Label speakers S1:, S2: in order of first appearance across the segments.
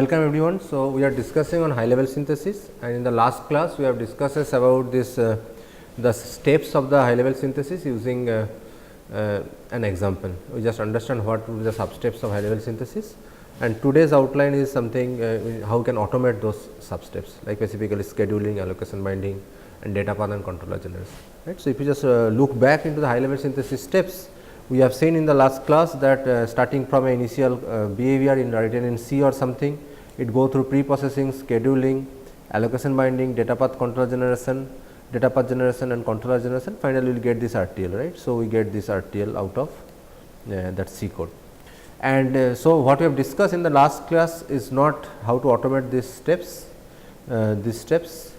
S1: welcome everyone. So, we are discussing on high level synthesis, and in the last class we have discussed about this the steps of the high level synthesis using an example. We just understand what would be the sub steps of high level synthesis, and today's outline is something how we can automate those sub steps, like specifically scheduling, allocation binding and data path and controller generation. Right. So, if you just look back into the high level synthesis steps, we have seen in the last class that starting from an initial behavior in written in C or something, it go through pre-processing, scheduling, allocation binding, data path controller generation, data path generation and controller generation. Finally, we will get this RTL, right. So, we get this RTL out of that C code. And so, what we have discussed in the last class is not how to automate these steps.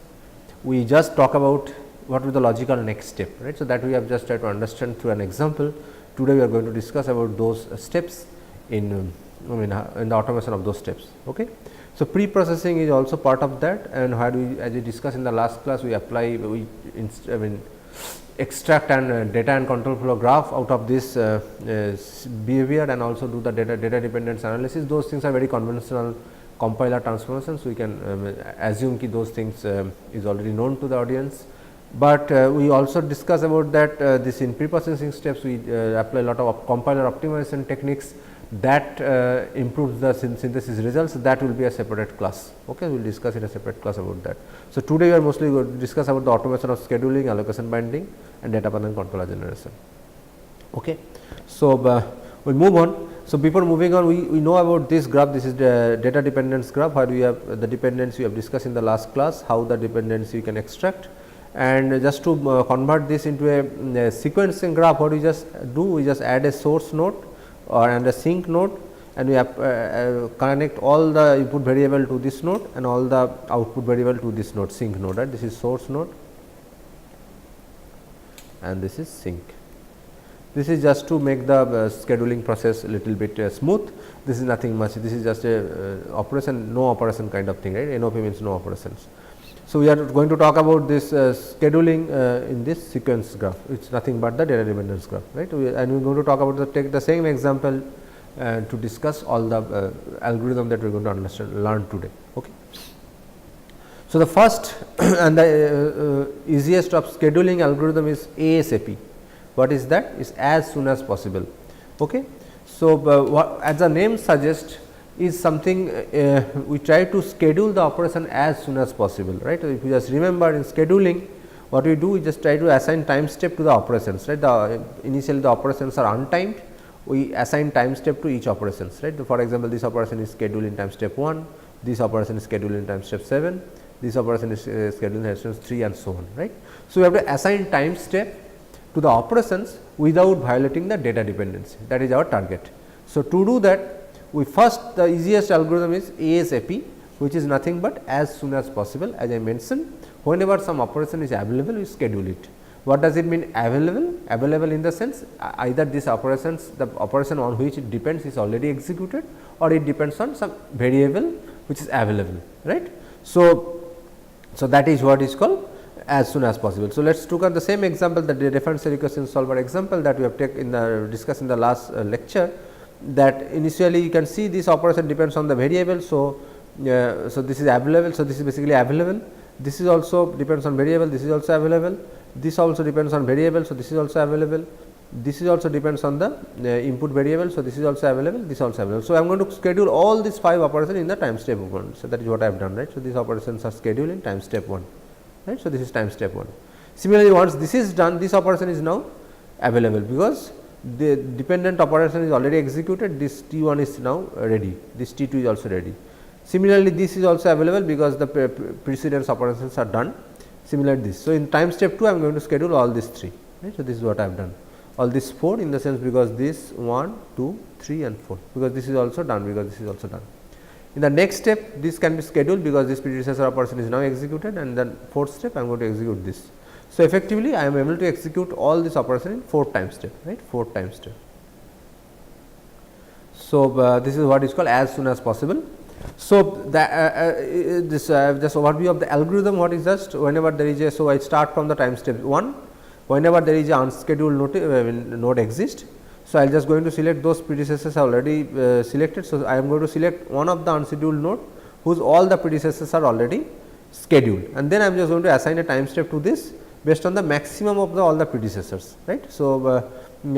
S1: We just talk about what is the logical next step, right. So, that we have just tried to understand through an example. Today, we are going to discuss about those steps in the automation of those steps. Okay. So, pre-processing is also part of that, and how do we, as we discussed in the last class, we apply extract and data and control flow graph out of this behavior, and also do the data dependence analysis. Those things are very conventional compiler transformations. So, we can assume that those things is already known to the audience. But we also discuss about that this in pre-processing steps we apply a lot of compiler optimization techniques that improves the synthesis results. That will be a separate class. Okay, we will discuss in a separate class about that. So, today we are mostly going to discuss about the automation of scheduling, allocation binding and data path and controller generation. Okay. So, we will move on. So, before moving on, we know about this graph. This is the data dependence graph, where we have the dependence we have discussed in the last class, how the dependency you can extract. And just to convert this into a sequencing graph, what we just do, we just add a source node and a sink node, and we connect all the input variable to this node and all the output variable to this node, sink node, right. This is source node and this is sink. This is just to make the scheduling process a little bit smooth. This is nothing much, this is just a operation, no operation kind of thing, right. NOP means no operations. So, we are going to talk about this scheduling in this sequence graph, it is nothing but the data dependence graph, right. And we are going to talk about take the same example to discuss all the algorithm that we are going to learn today. Okay. So, the first and the easiest of scheduling algorithm is ASAP. What is that? Is as soon as possible. Okay. So, as the name suggests, is something we try to schedule the operation as soon as possible, right. So, if you just remember in scheduling, what we do, we just try to assign time step to the operations, right. Initially the operations are untimed, we assign time step to each operations, right. For example, this operation is scheduled in time step 1, this operation is scheduled in time step 7, this operation is scheduled in time step 3 and so on, right. So, we have to assign time step to the operations without violating the data dependency, that is our target. So, to do that, we first, the easiest algorithm is ASAP, which is nothing but as soon as possible. As I mentioned, whenever some operation is available, we schedule it. What does it mean available? Available in the sense either this operations, the operation on which it depends is already executed, or it depends on some variable which is available, right. So, that is what is called as soon as possible. So, let us look at the same example, the differential equation solver example that we have discussed in the last lecture. That initially you can see this operation depends on the variable. So, this is available. So, this is basically available. This is also depends on variable. This is also available. This also depends on variable. So, this is also available. This is also depends on the input variable. So, this is also available. This is also available. So, I am going to schedule all these 5 operations in the time step 1. So, that is what I have done, right. So, these operations are scheduled in time step 1, right. So, this is time step 1. Similarly, once this is done, this operation is now available, because the dependent operation is already executed, this T1 is now ready, this T2 is also ready. Similarly, this is also available because the precedence operations are done. Similarly, this. So, in time step 2, I am going to schedule all these 3, right. So, this is what I have done, all these 4 in the sense, because this 1, 2, 3 and 4, because this is also done, because this is also done. In the next step, this can be scheduled because this predecessor operation is now executed, and then 4th step I am going to execute this. So, effectively I am able to execute all this operation in 4th time step, right, 4th time step. So, this is what is called as soon as possible. So, this just overview of the algorithm, what is just whenever there is a, so I start from the time step 1, whenever there is a unscheduled node exists. So, I will just going to select those predecessors already selected. So, I am going to select one of the unscheduled node whose all the predecessors are already scheduled, and then I am just going to assign a time step to this based on the maximum of the all the predecessors, right. So,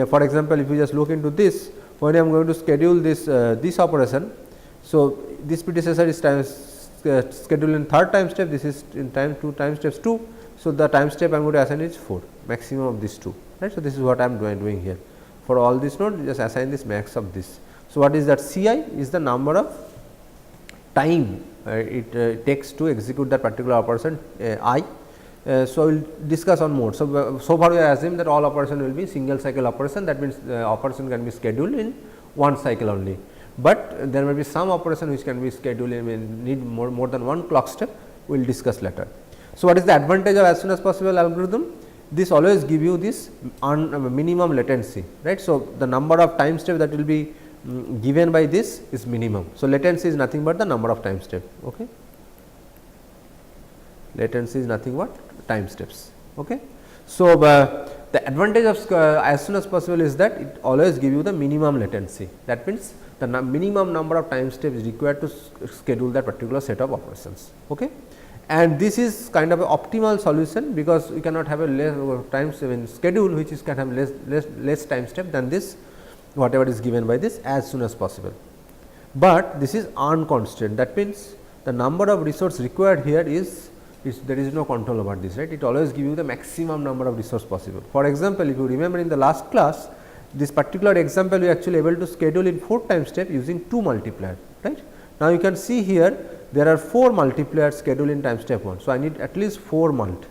S1: for example, if you just look into this, when I am going to schedule this this operation. So, this predecessor is scheduled in third time step, this is in time 2 time steps 2. So, the time step I am going to assign is 4, maximum of these 2, right. So, this is what I am doing here for all this node, just assign this max of this. So, what is that? Ci is the number of time it takes to execute that particular operation I. So, we will discuss on more. So, so far we have assumed that all operation will be single cycle operation, that means operation can be scheduled in one cycle only, but there may be some operation which can be scheduled in need more than one clock step, we will discuss later. So, what is the advantage of as soon as possible algorithm? This always give you this minimum latency, right. So, the number of time steps that will be given by this is minimum. So, latency is nothing but the number of time steps. Okay. Latency is nothing but time steps. Okay. So, the advantage of as soon as possible is that it always give you the minimum latency, that means the minimum number of time steps required to schedule that particular set of operations. Okay. And this is kind of an optimal solution, because we cannot have a less time schedule which is can have less time step than this whatever is given by this as soon as possible. But this is unconstant, that means the number of resource required here is there is no control over this, right. It always give you the maximum number of resource possible. For example, if you remember in the last class, this particular example we actually able to schedule in 4 time step using 2 multiplier, right. Now, you can see here there are 4 multipliers scheduled in time step 1. So, I need at least 4 mult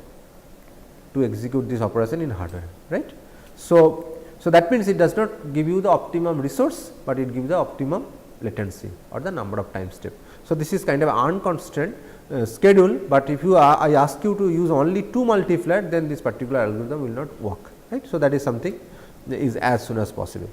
S1: to execute this operation in hardware, right. So, that means it does not give you the optimum resource, but it gives the optimum latency or the number of time step. So, this is kind of unconstant schedule, but if you I ask you to use only 2 multiplier, then this particular algorithm will not work, right. So, that is something that is as soon as possible.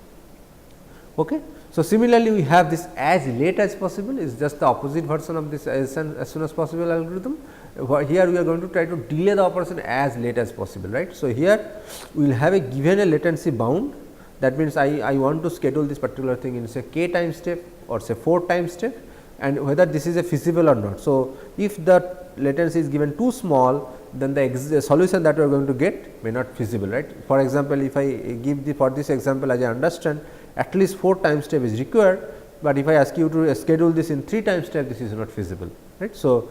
S1: Okay. So, similarly, we have this as late as possible is just the opposite version of this as soon as possible algorithm. Here we are going to try to delay the operation as late as possible, right. So, here we will have a given a latency bound, that means I want to schedule this particular thing in say k time step or say 4 time step, and whether this is a feasible or not. So, if the latency is given too small, then the solution that we are going to get may not feasible, right. For example, if I give for this example, as I understand, at least 4 time step is required, but if I ask you to schedule this in 3 time step, this is not feasible, right. So,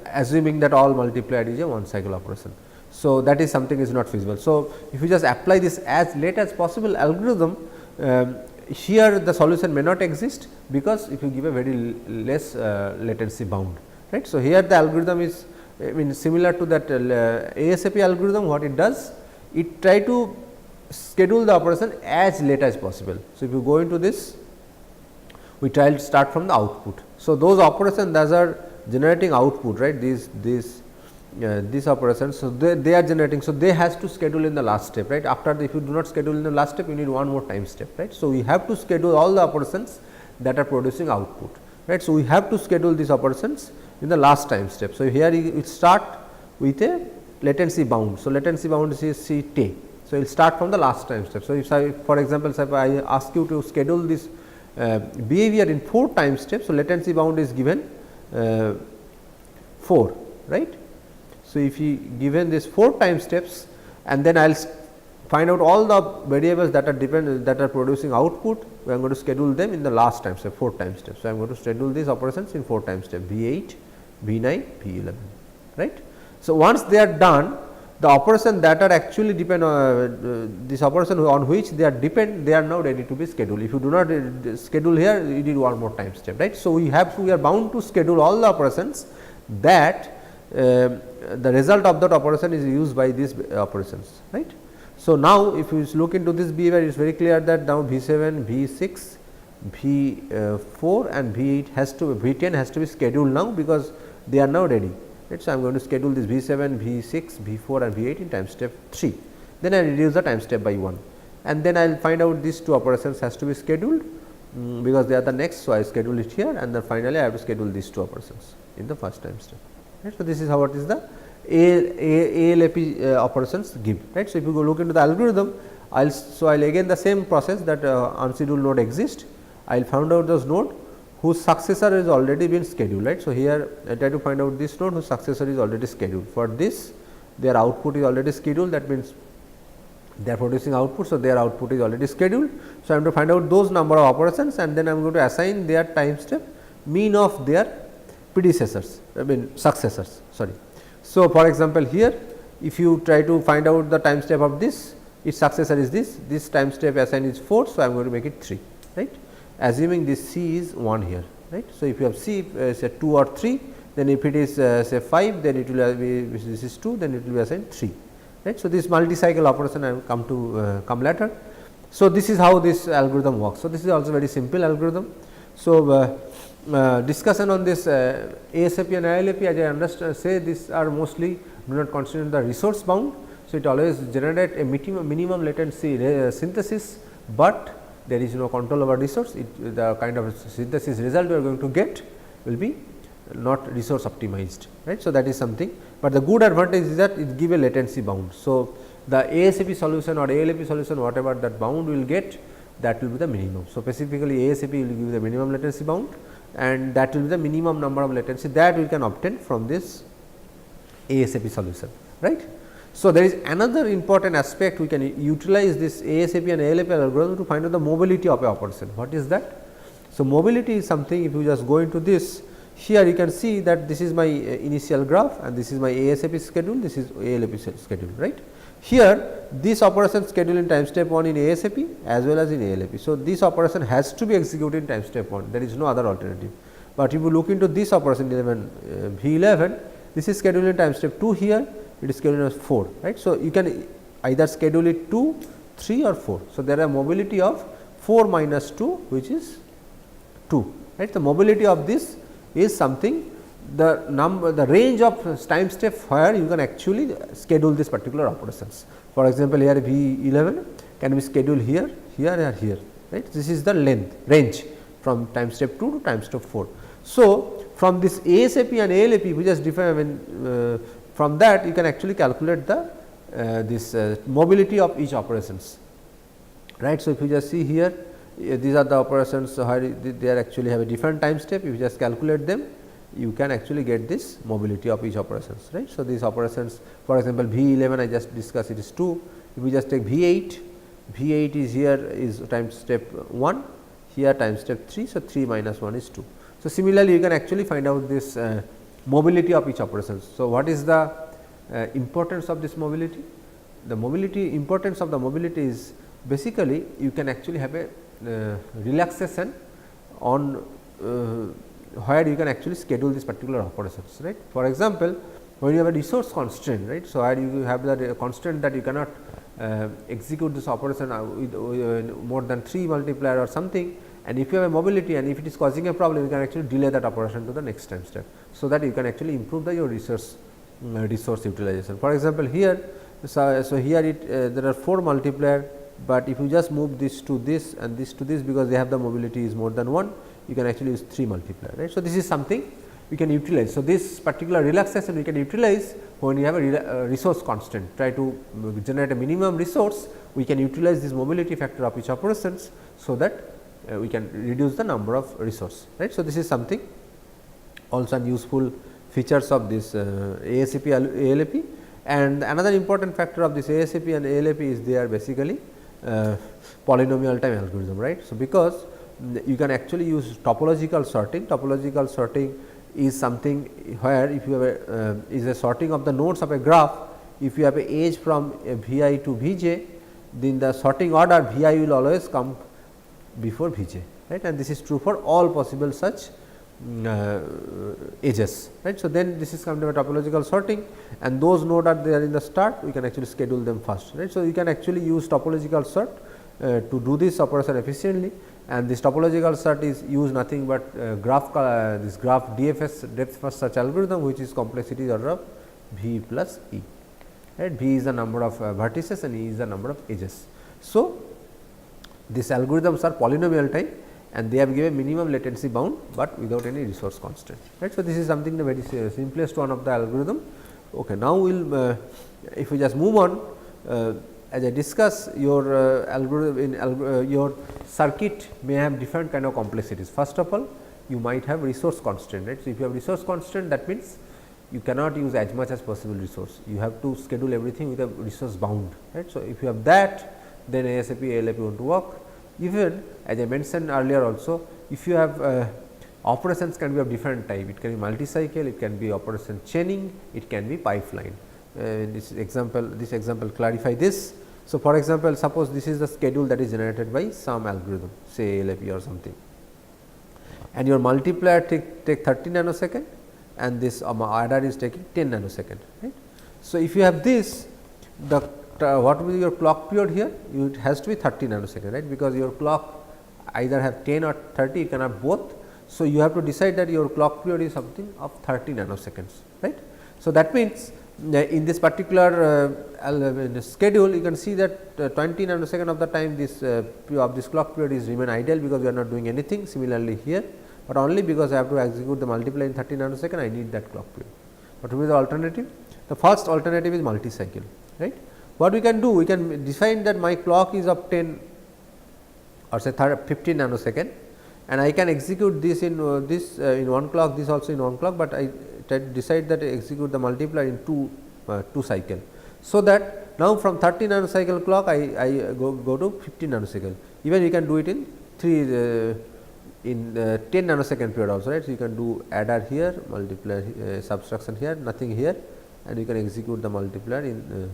S1: assuming that all multiplier is a one cycle operation. So, that is something is not feasible. So, if you just apply this as late as possible algorithm, here the solution may not exist, because if you give a very less latency bound, right. So, here the algorithm is similar to that ASAP algorithm. What it does, it try to schedule the operation as late as possible. So, if you go into this, we try to start from the output. So, those operations that are generating output, right, these operations. So, they are generating. So, they has to schedule in the last step, right. After if you do not schedule in the last step, you need one more time step, right. So, we have to schedule all the operations that are producing output, right. So, we have to schedule these operations in the last time step. So, here it start with a latency bound. So, latency bound is C t. So, it will start from the last time step. So, if I for example, if I ask you to schedule this behavior in 4 time steps, so latency bound is given 4, right. So, if you given this 4 time steps, and then I will find out all the variables that are that are producing output, we are going to schedule them in the last time step 4 time steps. So, I am going to schedule these operations in 4 time step V8, V9, V11, right. So, once they are done, the operation that are actually depend on this operation on which they are now ready to be scheduled. If you do not schedule here, you need one more time step, right. So, we are bound to schedule all the operations that the result of that operation is used by these operations, right. So, now if you look into this behavior, it is very clear that now V7, V6, V4 and V8 V10 has to be scheduled now, because they are now ready. Right. So, I am going to schedule this V7, V6, V4 and V8 in time step 3. Then I reduce the time step by 1, and then I will find out these 2 operations has to be scheduled, because they are the next. So, I schedule it here, and then finally, I have to schedule these 2 operations in the first time step. Right. So, this is how what is the ALAP operations give. Right. So, if you go look into the algorithm, So I'll again the same process that unscheduled node exists. I'll find out those node whose successor is already been scheduled, right. So here I try to find out this node whose successor is already scheduled. For this, their output is already scheduled, that means they are producing output. So, their output is already scheduled. So, I am to find out those number of operations and then I am going to assign their time step mean of their predecessors, I mean successors, sorry. So, for example, here if you try to find out the time step of this, its successor is this time step assigned is 4. So, I am going to make it 3, right, assuming this C is 1 here, right. So, if you have C say 2 or 3, then if it is say 5, then it will be, this is 2, then it will be assigned 3. Right. So, this multi-cycle operation I will come to come later. So, this is how this algorithm works. So, this is also very simple algorithm. So, discussion on this ASAP and ILAP, as I understand say, these are mostly do not consider the resource bound. So, it always generate a minimum latency synthesis, but there is no control over resource. The kind of synthesis result we are going to get will be not resource optimized, right. So, that is something, but the good advantage is that it give a latency bound. So, the ASAP solution or ALAP solution, whatever that bound will get, that will be the minimum. So, specifically ASAP will give the minimum latency bound and that will be the minimum number of latency that we can obtain from this ASAP solution, right. So, there is another important aspect we can utilize this ASAP and ALAP algorithm to find out the mobility of a operation. What is that? So, mobility is something, if you just go into this, here you can see that this is my initial graph and this is my ASAP schedule, this is ALAP schedule, right. Here this operation schedule in time step 1 in ASAP as well as in ALAP. So, this operation has to be executed in time step 1, there is no other alternative. But if you look into this operation V11, this is scheduled in time step 2 here, it is scheduled as 4, right. So, you can either schedule it 2, 3 or 4. So, there are mobility of 4 minus 2 which is 2, right. The mobility of this is something, the range of time step where you can actually schedule this particular operations. For example, here V11 can be scheduled here, here or here, right. This is the length range from time step 2 to time step 4. So, from this ASAP and ALAP we just define from that you can actually calculate the this mobility of each operations, right. So, if you just see here, these are the operations they are actually have a different time step. If you just calculate them, you can actually get this mobility of each operations, right. So, these operations, for example, V11 I just discussed, it is 2. If we just take V8, V8 is here is time step 1, here time step 3. So, 3 minus 1 is 2. So, similarly, you can actually find out this mobility of each operations. So, what is the importance of this mobility? The importance of the mobility is basically you can actually have a relaxation on where you can actually schedule this particular operations, right. For example, when you have a resource constraint, right. So, where you have the constraint that you cannot execute this operation with more than 3 multiplier or something, and if you have a mobility and if it is causing a problem, you can actually delay that operation to the next time step. So, that you can actually improve your resource utilization. For example, here, so here there are 4 multiplier, but if you just move this to this and this to this, because they have the mobility is more than 1, you can actually use 3 multiplier, right. So, this is something we can utilize. So, this particular relaxation we can utilize when you have a resource constant, try to generate a minimum resource, we can utilize this mobility factor of each operations. So, that we can reduce the number of resource, right. So, this is something also an useful features of this ASAP ALAP. And another important factor of this ASAP and ALAP is they are basically polynomial time algorithm, right. So, because you can actually use topological sorting. Topological sorting is something where if you have is a sorting of the nodes of a graph. If you have a edge from a Vi to Vj, then the sorting order Vi will always come before Vj, right, and this is true for all possible such edges, right. So, then this is kind of a topological sorting, and those nodes are there in the start, we can actually schedule them first, right. So, you can actually use topological sort to do this operation efficiently, and this topological sort is use nothing but graph DFS, depth first search algorithm, which is complexity order of V plus E, right. V is the number of vertices and E is the number of edges. So, these algorithms are polynomial time and they have given minimum latency bound, but without any resource constraint, right. So, this is something the very simplest one of the algorithm. Okay, now we will if we just move on, as I discuss, your algorithm in your circuit may have different kind of complexities. First of all, you might have resource constraint, right. So, if you have resource constraint, that means you cannot use as much as possible resource. You have to schedule everything with a resource bound, right. So, if you have that, then ASAP, ALAP won't work. Even as I mentioned earlier also, if you have operations can be of different type, it can be multi-cycle, it can be operation chaining, it can be pipeline. This example clarify this. So, for example, suppose this is the schedule that is generated by some algorithm, say ALAP or something, and your multiplier take 30 nanosecond and this adder is taking 10 nanosecond, right. So, if you have this, the what will be your clock period here? It has to be 30 nanosecond, right, because your clock either have 10 or 30, you cannot both. So, you have to decide that your clock period is something of 30 nanoseconds, right. So, that means, in this particular schedule, you can see that 20 nanosecond of the time this clock period is remain idle, because we are not doing anything. Similarly, here, but only because I have to execute the multiply in 30 nanosecond, I need that clock period. What will be the alternative? The first alternative is multi-cycle, right. What we can do? We can define that my clock is of 10 or say 15 nanosecond, and I can execute this in in one clock, this also in one clock, but I decide that I execute the multiplier in two cycle. So, that now from 30 nanocycle clock I go to 15 nanosecond. Even you can do it in 10 nanosecond period also, right. So, you can do adder here, multiplier subtraction here, nothing here, and you can execute the multiplier in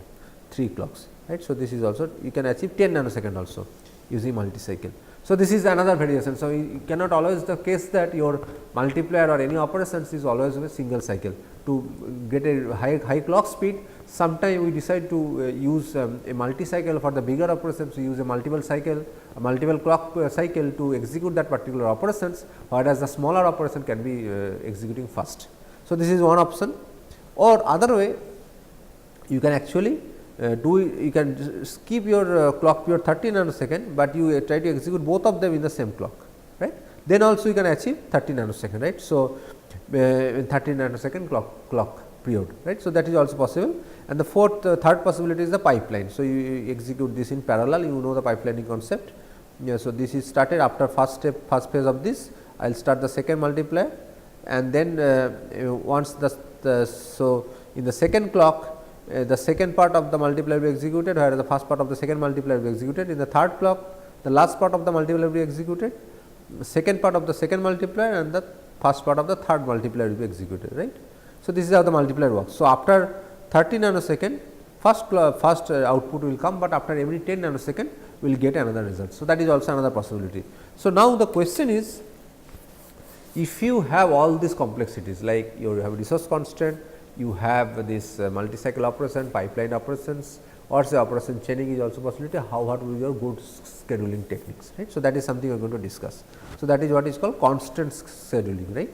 S1: 3 clocks, right. So, this is also you can achieve 10 nanosecond also using multi-cycle. So, this is another variation. So, you cannot always the case that your multiplier or any operations is always a single cycle. To get a high clock speed, sometime we decide to use a multi-cycle for the bigger operations. We use a multiple clock cycle to execute that particular operations, whereas the smaller operation can be executing fast. So, this is one option, or other way you can actually you can keep your clock period 30 nanosecond, but you try to execute both of them in the same clock, right. Then also you can achieve 30 nanosecond, right. So, in 30 nanosecond clock period, right. So, that is also possible, and the third possibility is the pipeline. So, you execute this in parallel, you know the pipelining concept. Yeah, so, this is started after first phase of this, I will start the second multiplier, and then once so in the second clock, the second part of the multiplier will be executed, whereas the first part of the second multiplier will be executed. In the third clock, the last part of the multiplier will be executed, the second part of the second multiplier, and the first part of the third multiplier will be executed, right. So, this is how the multiplier works. So, after 30 nanosecond, first output will come, but after every 10 nanosecond, we will get another result. So, that is also another possibility. So, now the question is, if you have all these complexities, like you have resource constraint, you have this multi-cycle operation, pipeline operations, or say operation chaining is also possibility. What will be your good scheduling techniques, right. So, that is something we are going to discuss. So, that is what is called constant scheduling, right.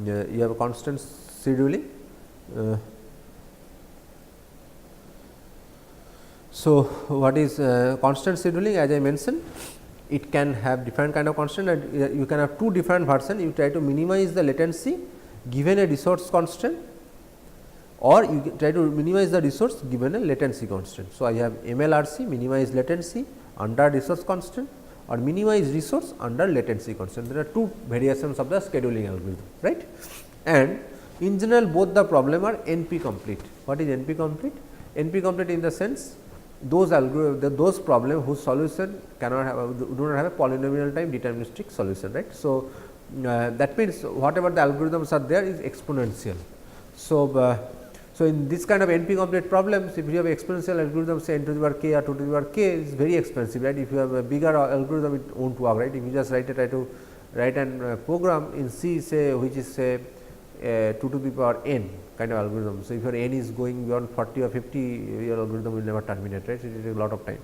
S1: You have a constant scheduling. So, what is constant scheduling? As I mentioned, it can have different kind of constant, and you can have two different versions. You try to minimize the latency given a resource constraint, or you try to minimize the resource given a latency constant. So, I have MLRC, minimize latency under resource constant, or minimize resource under latency constant. There are two variations of the scheduling algorithm, right. And in general, both the problem are NP complete. What is NP complete? NP complete in the sense those problems whose solution cannot have do not have a polynomial time deterministic solution, right. So, that means whatever the algorithms are there is exponential. So, so in this kind of NP complete problems, if you have exponential algorithm, say n to the power k or 2 to the power k, is very expensive, right. If you have a bigger algorithm, it won't work, right. If you just try to write an program in C, say which is say 2 to the power n kind of algorithm. So, if your n is going beyond 40 or 50, your algorithm will never terminate, right. So, it takes a lot of time.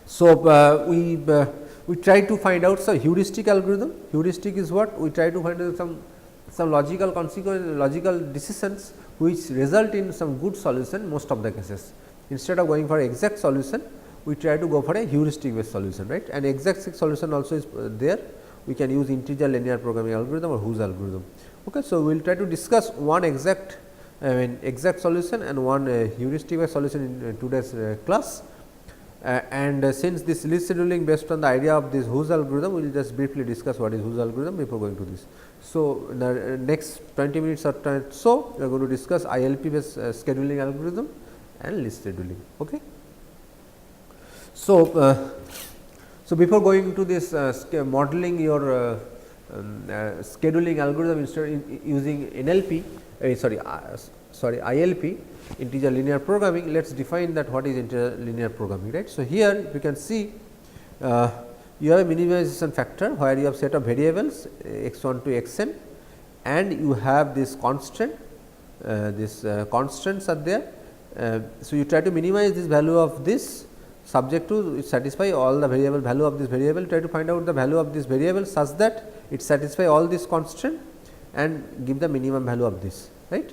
S1: So, we try to find out some heuristic algorithm. Heuristic is what? We try to find out some logical consequence, logical decisions which result in some good solution most of the cases. Instead of going for exact solution, we try to go for a heuristic based solution, right. And exact solution also is there. We can use integer linear programming algorithm or whose algorithm. Okay. So, we will try to discuss one exact exact solution and one heuristic based solution in today's class. And since this list scheduling based on the idea of this Whose algorithm, we will just briefly discuss what is Whose algorithm before going to this. So, in the next 20 minutes or so, we are going to discuss ILP based scheduling algorithm and list scheduling. Okay. So, so before going to this modeling your scheduling algorithm instead using NLP, ILP, integer linear programming, let us define that what is integer linear programming, right. So, here you can see you have a minimization factor where you have set of variables x 1 to x n and you have this constant, constants are there. So, you try to minimize this value of this subject to satisfy all the variable value of this variable, try to find out the value of this variable such that it satisfy all this constant and give the minimum value of this, right.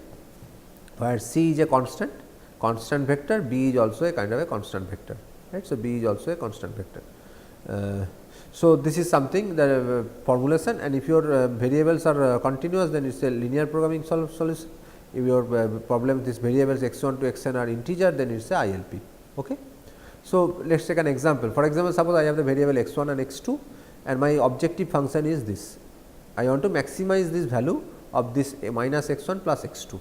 S1: Where C is a constant vector, B is also a kind of a constant vector, right. So, B is also a constant vector. So, this is something the formulation, and if your variables are continuous, then it is a linear programming solution. If your problem this variables x 1 to x n are integer, then it is a ILP. Okay. So, let us take an example. For example, suppose I have the variable x 1 and x 2 and my objective function is this. I want to maximize this value of this minus x 1 plus x 2.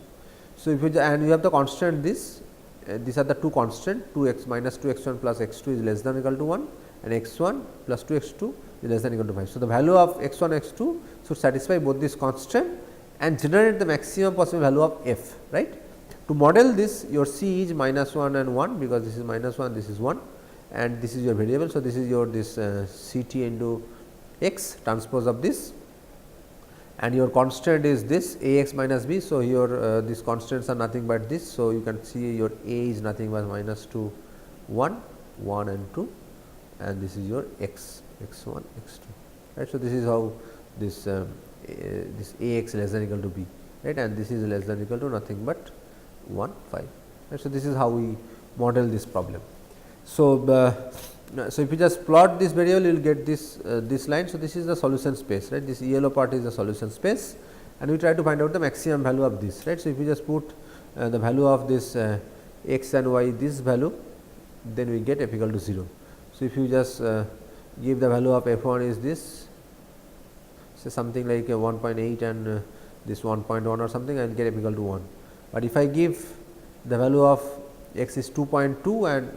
S1: So, if you and you have the constant this, these are the two constant 2 x minus 2 x 1 plus x 2 is less than or equal to 1 and x 1 plus 2 x 2 is less than or equal to 5. So, the value of x 1 x 2 should satisfy both this constant and generate the maximum possible value of f, right. To model this, your C is minus 1 and 1 because this is minus 1, this is 1 and this is your variable. So, this is your this C t into x transpose of this and your constant is this a x minus b. So, your these constants are nothing but this. So, you can see your a is nothing but minus 2 1 1 and 2 and this is your x 1 x 2, right. So, this is how this this a x less than or equal to b, right, and this is less than or equal to nothing but 1 5, right. So, this is how we model this problem. So, so if you just plot this variable, you will get this this line. So, this is the solution space, right. This yellow part is the solution space and we try to find out the maximum value of this, right. So, if you just put the value of this x and y this value, then we get f equal to 0. So, if you just give the value of f 1 is this, say something like 1.8 and this 1.1 or something, I will get f equal to 1. But if I give the value of x is 2.2 and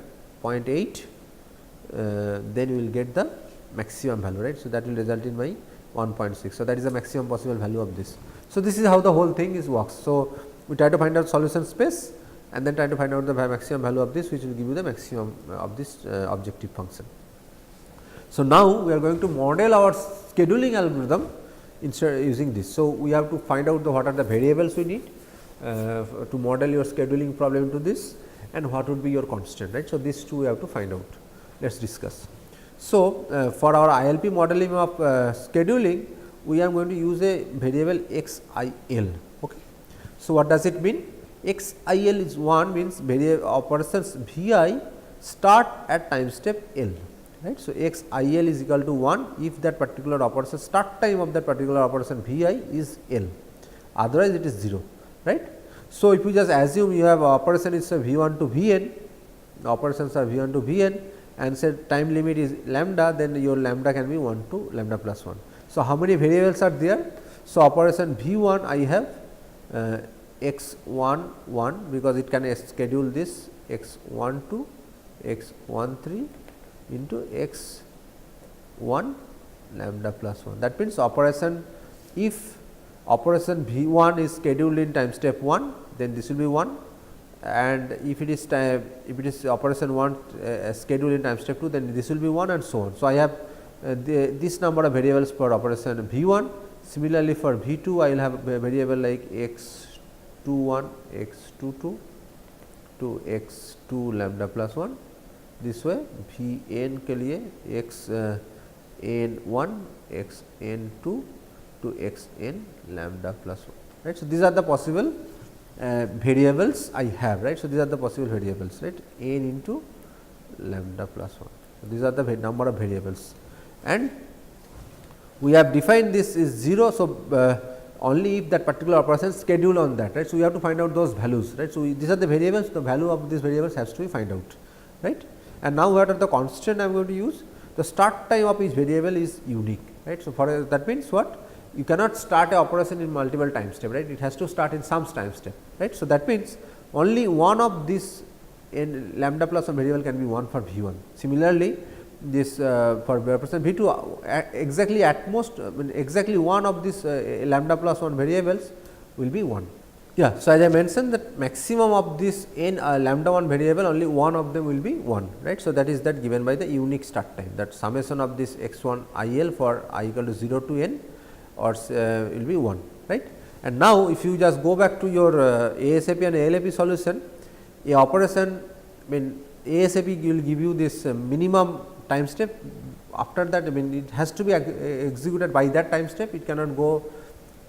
S1: 0.8, then you will get the maximum value, right. So, that will result in my 1.6. So, that is the maximum possible value of this. So, this is how the whole thing is works. So, we try to find out solution space and then try to find out the maximum value of this, which will give you the maximum of this objective function. So, now we are going to model our scheduling algorithm instead using this. So, we have to find out what are the variables we need to model your scheduling problem to this and what would be your constant, right. So, these two we have to find out. Let us discuss. So, for our ILP modeling of scheduling, we are going to use a variable xil. Okay. So, what does it mean? xil is 1 means variable operations vi start at time step l, right. So, xil is equal to 1 if that particular operation start time of that particular operation vi is l, otherwise it is 0, right. So, if you just assume you have operation is v 1 to v n, operations are v 1 to v n and say time limit is lambda, then your lambda can be 1 to lambda plus 1. So, how many variables are there? So, operation v 1 I have x 1 1 because it can schedule this x 1 2 x 1 3 into x 1 lambda plus 1. That means, operation if operation v 1 is scheduled in time step 1, then this will be 1, and if it is operation 1 scheduled in time step 2, then this will be 1 and so on. So, I have this number of variables for operation v 1. Similarly, for v 2 I will have a variable like x 2 1 x 2 2 to x 2 lambda plus 1. This way v n के लिए x n 1 x n 2 to x n lambda plus 1, right. So, these are the possible variables I have, right. So, these are the possible variables, right, n into lambda plus 1. So, these are the number of variables and we have defined this is 0. So, only if that particular operation is scheduled on that, right. So, we have to find out those values, right. So, these are the variables, the value of these variables has to be find out, right. And now, what are the constant I am going to use? The start time of each variable is unique, right. So, for that means what? You cannot start a operation in multiple time step, right. It has to start in some time step, right. So, that means only one of this in lambda plus 1 variable can be 1 for V 1. Similarly, this for represent V 2 exactly at most exactly one of this lambda plus 1 variables will be 1. Yeah. So, as I mentioned that maximum of this n lambda 1 variable only one of them will be 1, right. So, that is that given by the unique start time, that summation of this x 1 I L for I equal to 0 to n or will be 1, right. And now, if you just go back to your ASAP and ALAP solution, a operation ASAP will give you this minimum time step. After that, it has to be executed by that time step, it cannot go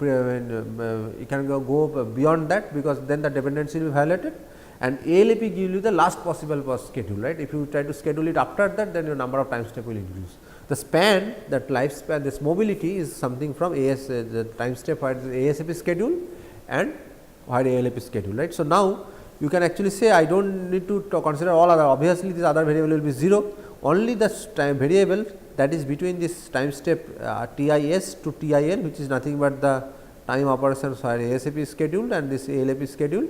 S1: it can go beyond that, because then the dependency will be violated, and ALAP give you the last possible schedule, right. If you try to schedule it after that, then your number of time step will increase. The span, that lifespan, this mobility is something from the time step where the ASAP schedule and where ALAP schedule, right. So, now you can actually say I do not need to consider all other, obviously this other variable will be 0, only the time variable that is between this time step TIS to TIL, which is nothing but the time operations where ASAP is scheduled and this ALAP is scheduled,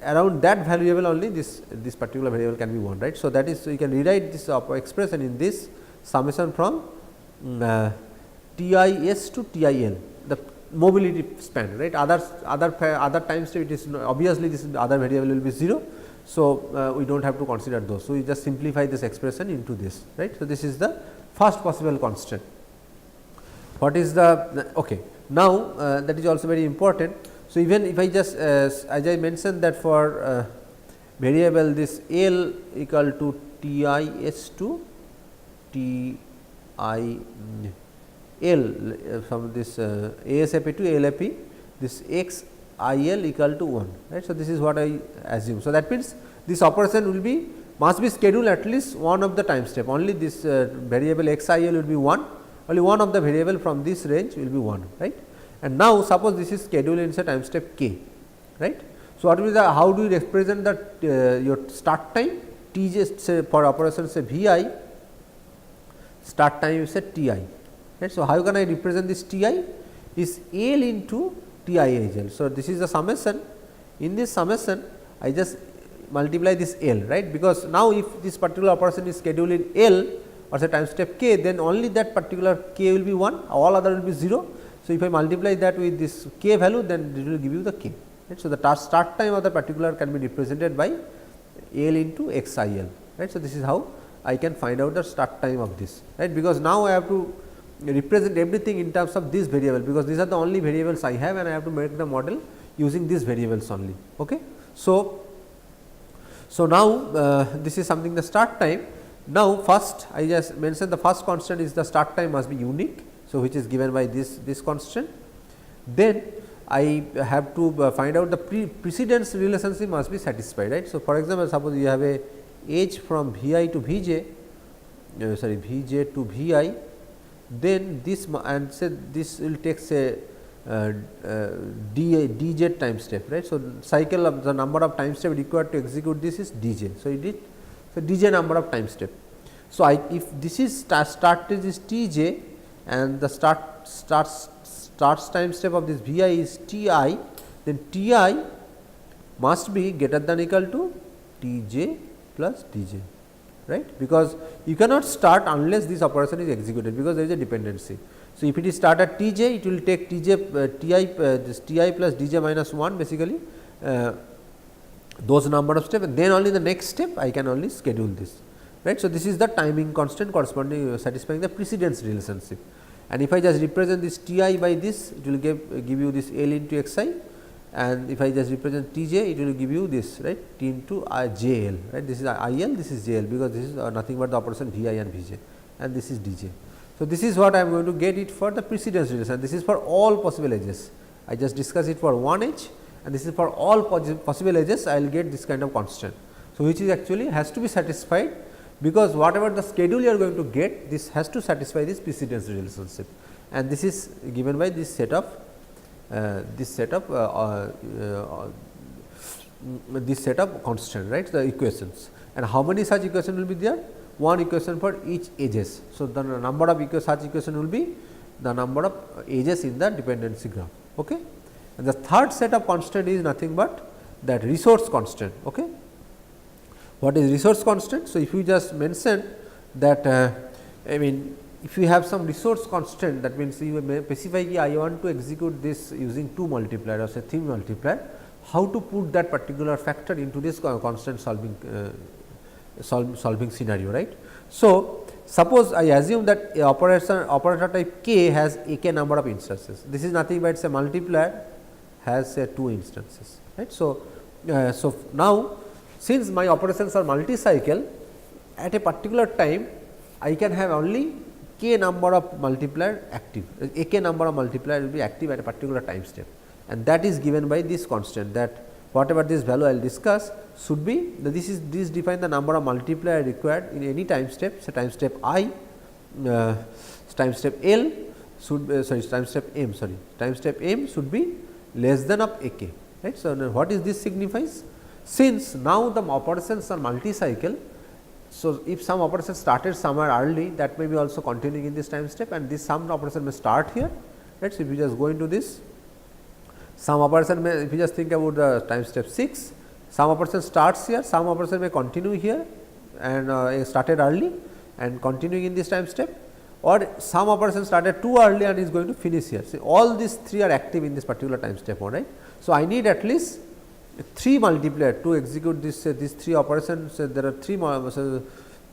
S1: around that variable only this particular variable can be 1, right. So, that is, so you can rewrite this expression in this summation from TIS to TIL, the mobility span, right. Other time step, it is obviously this other variable will be 0. So, we do not have to consider those. So, we just simplify this expression into this, right. So, this is the first possible constant. What is the okay? Now, that is also very important. So, even if I just as I mentioned that for variable this L equal to TIS to TIL from this ASAP to ALAP, this x IL equal to 1, right. So, this is what I assume. So, that means this operation will be must be scheduled at least one of the time step, only this variable x IL will be 1, only one of the variable from this range will be 1, right. And now, suppose this is scheduled in say time step k, right. So, what will be the, how do you represent that your start time Tj, say for operation say Vi, start time is say Ti, right. So, how can I represent this Ti is L into TIL. So, this is the summation. In this summation, I just multiply this L, right, because now if this particular operation is scheduled in L or say time step k, then only that particular k will be 1, all other will be 0. So, if I multiply that with this k value, then it will give you the k, right. So, the start time of the particular can be represented by L into XIL, right. So, this is how I can find out the start time of this, right, because now I have to represent everything in terms of this variable, because these are the only variables I have and I have to make the model using these variables only. Okay. So, now this is something the start time. Now, first I just mentioned the first constant is the start time must be unique. So, which is given by this constant. Then I have to find out the precedence relationship must be satisfied, right. So, for example, suppose you have a age from Vi to Vj, Vj to Vi, then this and say this will take say dj time step, right. So, cycle of the number of time step required to execute this is dj. So, it is so dj number of time step. So, if this is start is tj and the starts time step of this Vi is Ti, then Ti must be greater than equal to Tj plus Dj, right, because you cannot start unless this operation is executed, because there is a dependency. So, if it is start at Tj, it will take Tj Ti this Ti plus Dj minus 1 basically those number of steps, and then only the next step I can only schedule this, right. So, this is the timing constant corresponding satisfying the precedence relationship, and if I just represent this Ti by this, it will give you this L into Xi, and if I just represent Tj, it will give you this, right, T into JL, right. This is IL, this is JL, because this is nothing but the operation Vi and Vj, and this is Dj. So, this is what I am going to get it for the precedence relation. This is for all possible edges. I just discuss it for one edge, and this is for all possible edges. I will get this kind of constant. So, which is actually has to be satisfied, because whatever the schedule you are going to get, this has to satisfy this precedence relationship, and this is given by this set of this set of constant, right, the equations. And how many such equation will be there? One equation for each edges. So, the number of such equation will be the number of edges in the dependency graph. Okay. And the third set of constant is nothing but that resource constant. Okay. What is resource constant? So, if you just mention that I mean if you have some resource constant, that means you may specify I want to execute this using 2 multiplier or say 3 multiplier, how to put that particular factor into this constant solving scenario, right. So, suppose I assume that a operator type k has a k number of instances. This is nothing but a multiplier has 2 instances, right. So, so now since my operations are multi-cycle, at a particular time I can have only k number of multiplier active, a k number of multiplier will be active at a particular time step, and that is given by this constant, that whatever this value I will discuss should be, this define the number of multiplier required in any time step. So, time step I, time step L should time step M should be less than of a k, right. So, now what is this signifies? Since now the operations are multi-cycle, so if some operation started somewhere early, that may be also continuing in this time step, and this some operation may start here, right. So, if you just go into this, some operation may, if you just think about the time step 6, some operation starts here, some operation may continue here and started early and continuing in this time step, or some operation started too early and is going to finish here. So, all these 3 are active in this particular time step, right. So, I need at least 3 multiplier to execute this these 3 operations. There are 3 so,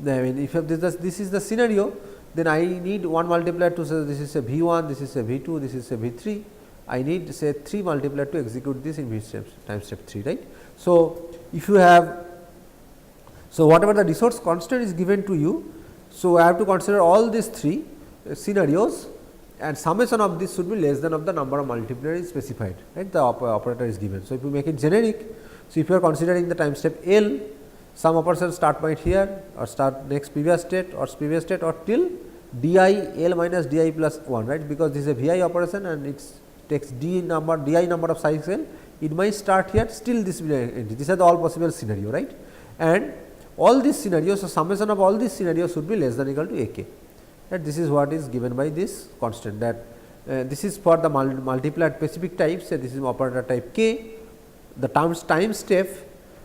S1: I mean if this is the scenario, then I need 1 multiplier to say this is a V1, this is a V2, this is a V3. I need say 3 multiplier to execute this in time step 3, right. So, if you have, so whatever the resource constant is given to you, so I have to consider all these 3 scenarios, and summation of this should be less than of the number of multiplier is specified, right, the operator is given. So, if you make it generic, so if you are considering the time step L, some operation start point here or start next previous state or till di L minus di plus 1, right, because this is a Vi operation and it takes di number of cycle, it might start here, still this will end. These are the all possible scenario, right, and all these scenarios, so summation of all these scenarios should be less than or equal to a k. That this is what is given by this constant, that this is for the multiplier specific types, this is operator type k, the time step.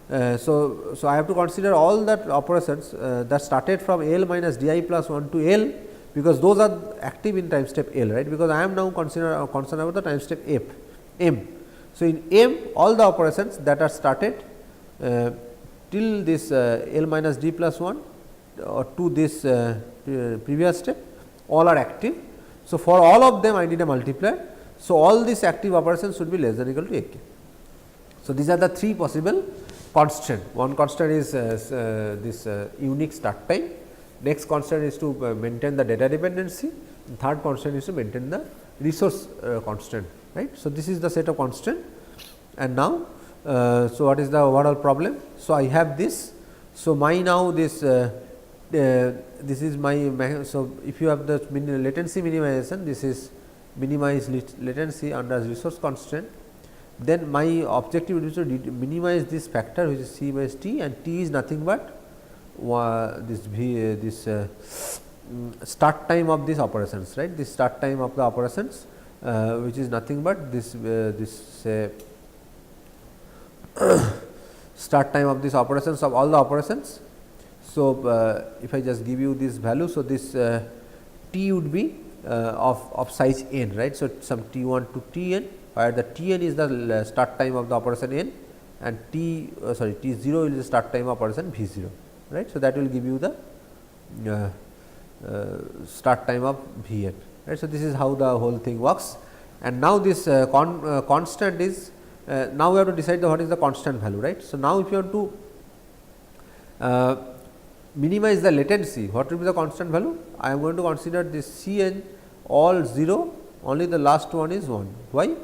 S1: So, I have to consider all that operations that started from L minus di plus 1 to L, because those are active in time step L, right, because I am now concerned about the time step M. So, in M all the operations that are started till this L minus d plus 1 or to this previous step, all are active. So, for all of them I need a multiplier. So, all these active operations should be less than or equal to a k. So, these are the 3 possible constant. One constant is this unique start time, next constant is to maintain the data dependency, and third constant is to maintain the resource constant, right. So, this is the set of constant, and now, so what is the overall problem? So, I have this. So, my now this this is my, so if you have the latency minimization, this is minimize latency under resource constant, then my objective is to minimize this factor which is C by T, and T is nothing but this start time of these operations, right, this start time of the operations which is nothing but this start time of these operations of all the operations. So, if I just give you this value, so this T would be of size n, right. So, some T1 to Tn, where the Tn is the start time of the operation n, and T0 is the start time of operation V0, right. So, that will give you the start time of Vn, right. So, this is how the whole thing works, and now this constant is now we have to decide what is the constant value, right. So, now if you want to minimize the latency, what will be the constant value? I am going to consider this Cn all 0, only the last one is 1. Why?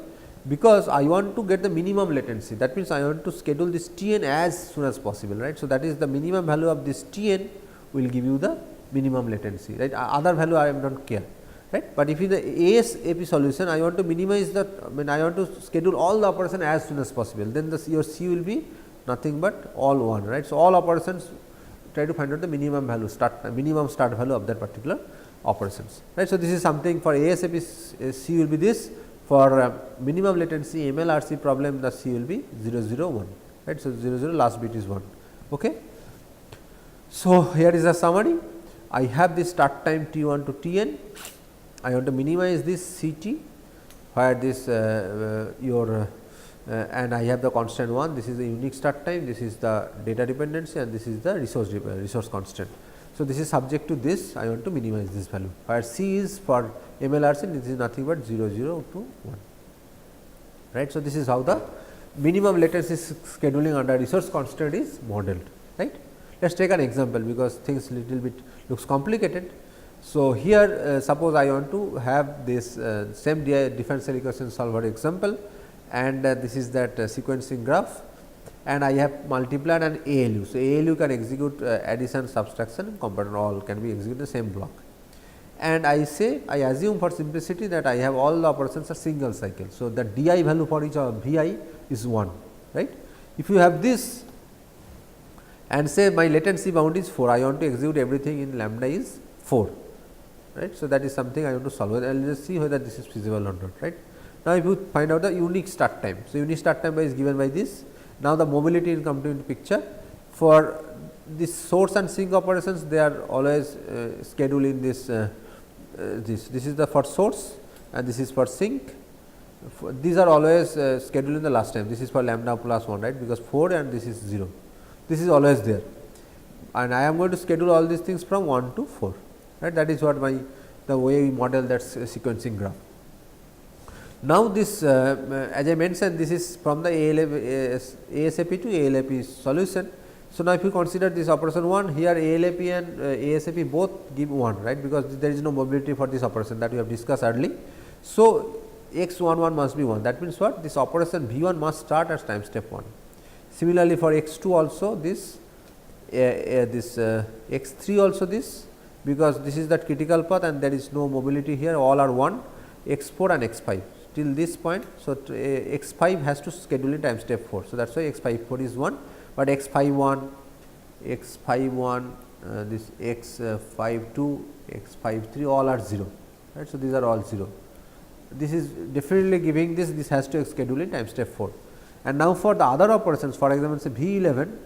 S1: Because I want to get the minimum latency, that means I want to schedule this Tn as soon as possible, right. So, that is the minimum value of this Tn will give you the minimum latency, right. Other value I am not care, right. But if in the ASAP solution I want to minimize the, I want to schedule all the operation as soon as possible, then your C will be nothing but all 1, right. So, all operations try to find out the minimum value minimum start value of that particular operations, right. So, this is something for ASAP C will be this, for minimum latency MLRC problem the C will be 0 0 1, right. So, 0 0 last bit is 1. Okay. So, here is a summary. I have this start time T 1 to T n, I want to minimize this C t, where this and I have the constant 1, this is the unique start time, this is the data dependency and this is the resource constant. So, this is subject to this, I want to minimize this value, where C is for MLRC, this is nothing but 0 0 to 1, right. So, this is how the minimum latency scheduling under resource constant is modeled, right. Let us take an example, because things little bit looks complicated. So, here suppose I want to have this same differential equation solver example, and this is that sequencing graph, and I have multiplied an ALU. So, ALU can execute addition, subtraction, comparison, all can be executed in the same block. And I say, I assume for simplicity that I have all the operations are single cycle. So, the DI value for each of VI is 1, right. If you have this and say my latency bound is 4, I want to execute everything in lambda is 4, right. So, that is something I want to solve, I will just see whether this is feasible or not, right. Now, if you find out the unique start time. So, unique start time is given by this. Now, the mobility will come into picture. For this source and sink operations, they are always scheduled in this, this is the for source and this is for sink. These are always scheduled in the last time, this is for lambda plus 1, right, because 4 and this is 0, this is always there, and I am going to schedule all these things from 1 to 4, right. That is what the way we model that sequencing graph. Now, this as I mentioned, this is from the ASAP to ALAP solution. So, now if you consider this operation 1, here ALAP and ASAP both give 1, right, because there is no mobility for this operation that we have discussed earlier. So, x 1 1 must be 1, that means what, this operation V 1 must start as time step 1. Similarly, for x 2 also this x 3 also this, because this is that critical path and there is no mobility here, all are 1, x 4 and x 5 till this point. So, x 5 has to schedule in time step 4. So, that is why x 5 4 is 1, but x 5 1, x 5 1, this x 5 2, x 5 3 all are 0, right. So, these are all 0. This is definitely giving this has to schedule in time step 4. And now, for the other operations, for example, say V 11,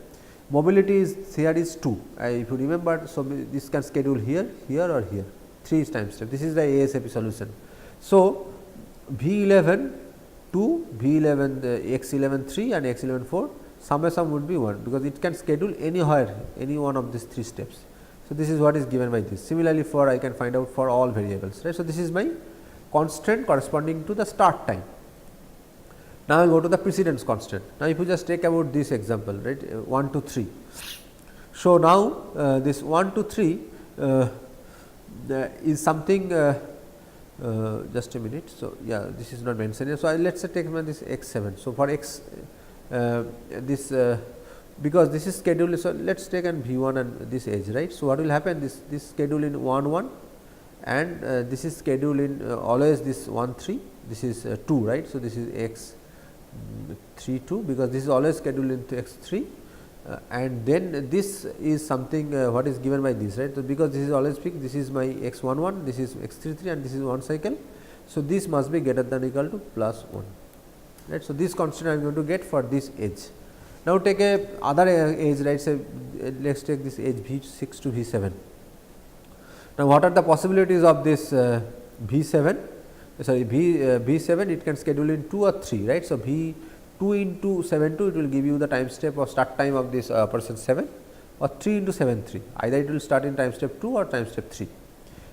S1: mobility is here is 2, if you remember. So, this can schedule here, here or here, 3 is time step, this is the ASAP solution. So, V 11 2, V 11 x 11 3 and x 11 4, summation would be 1, because it can schedule anywhere, any one of these 3 steps. So, this is what is given by this. Similarly, for I can find out for all variables, right. So, this is my constant corresponding to the start time. Now, I will go to the precedence constant. Now, if you just take about this example, right, 1 to 3. So, now, this 1 to 3 is something just a minute. So, yeah, this is not mentioned here. So, let us say take this x 7. So, for x this because this is scheduled. So, let us take an V 1 and this edge, right. So, what will happen, this schedule in 1 1 and this is scheduled in always this 1 3, this is 2, right. So, this is x 3 2, because this is always scheduled into x 3 and then this is something what is given by this, right. So, because this is always fixed, this is my x 1 1, this is x 3 3 and this is 1 cycle. So, this must be greater than or equal to plus 1, right. So, this constant I am going to get for this edge. Now, take a other edge, right. Say let us take this edge V 6 to V 7. Now, what are the possibilities of this V 7? Sorry, V 7, it can schedule in 2 or 3, right. So, V 2 into 7 2, it will give you the time step or start time of this person 7, or 3 into 7 3, either it will start in time step 2 or time step 3.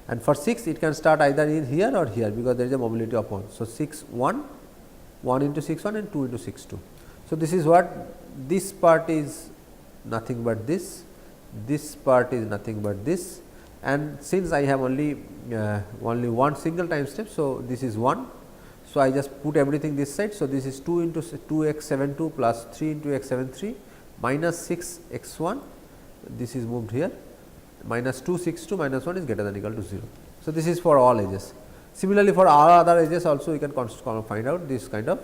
S1: And for 6, it can start either in here or here, because there is a mobility of 1. So, 6 1, 1 into 6 1 and 2 into 6 2. So, this is what this part is nothing but this part is nothing but this, and since I have only one single time step. So, this is 1. So, I just put everything this side. So, this is 2 into 2 x 7 2 plus 3 into x 7 3 minus 6 x 1, this is moved here, minus 2 6 2 minus 1 is greater than or equal to 0. So, this is for all edges. Similarly, for all other edges also we can find out this kind of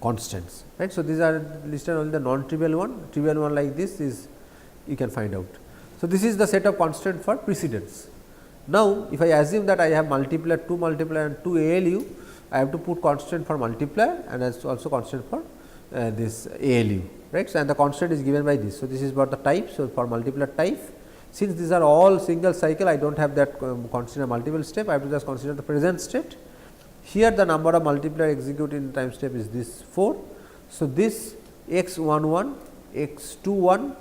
S1: constants, right. So, these are listed only the non-trivial one, trivial one like this is you can find out. So, this is the set of constant for precedence. Now, if I assume that I have multiplier 2 multiplier and 2 ALU, I have to put constant for multiplier and also constant for this ALU, right. So, and the constant is given by this. So, this is about the type. So, for multiplier type, since these are all single cycle, I do not have that consider multiple step, I have to just consider the present state. Here the number of multiplier executed in time step is this 4. So, this x 11, x 21,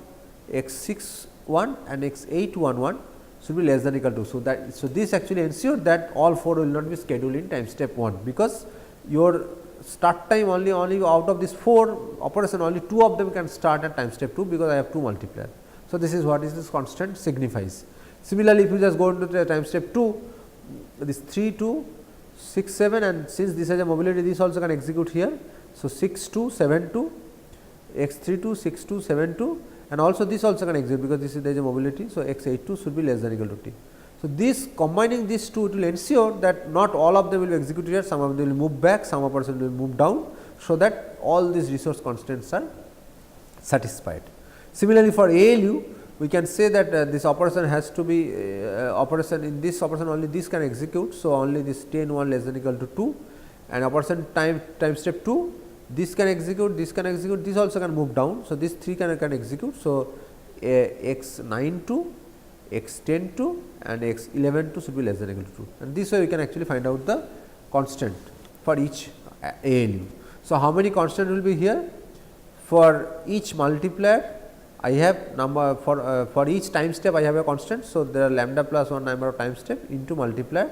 S1: x 61 and x 811 should be less than equal to. So, this actually ensures that all 4 will not be scheduled in time step 1, because your start time only out of this 4 operation only 2 of them can start at time step 2, because I have 2 multiplier. So, this is what is this constant signifies. Similarly, if you just go into the time step 2, this 3 2 6 7, and since this has a mobility, this also can execute here. So, 6 2 7 2 x 3 2 6 2 7 2, and also this also can execute, because this is there is a mobility. So, x 8 2 should be less than or equal to t. So, this combining these two, it will ensure that not all of them will be executed here, some of them will move back, some operation will move down. So, that all these resource constants are satisfied. Similarly, for ALU, we can say that this operation has to be operation in this operation only this can execute. So, only this 10 1 less than or equal to 2, and operation time step 2, this can execute, this also can move down. So, this 3 can execute. So, x 9 2, x 10 2 and x 11 2 should be less than or equal to 2, and this way we can actually find out the constant for each ALU. So, how many constant will be here? For each multiplier, I have number for each time step I have a constant. So, there are lambda plus 1 number of time step into multiplier.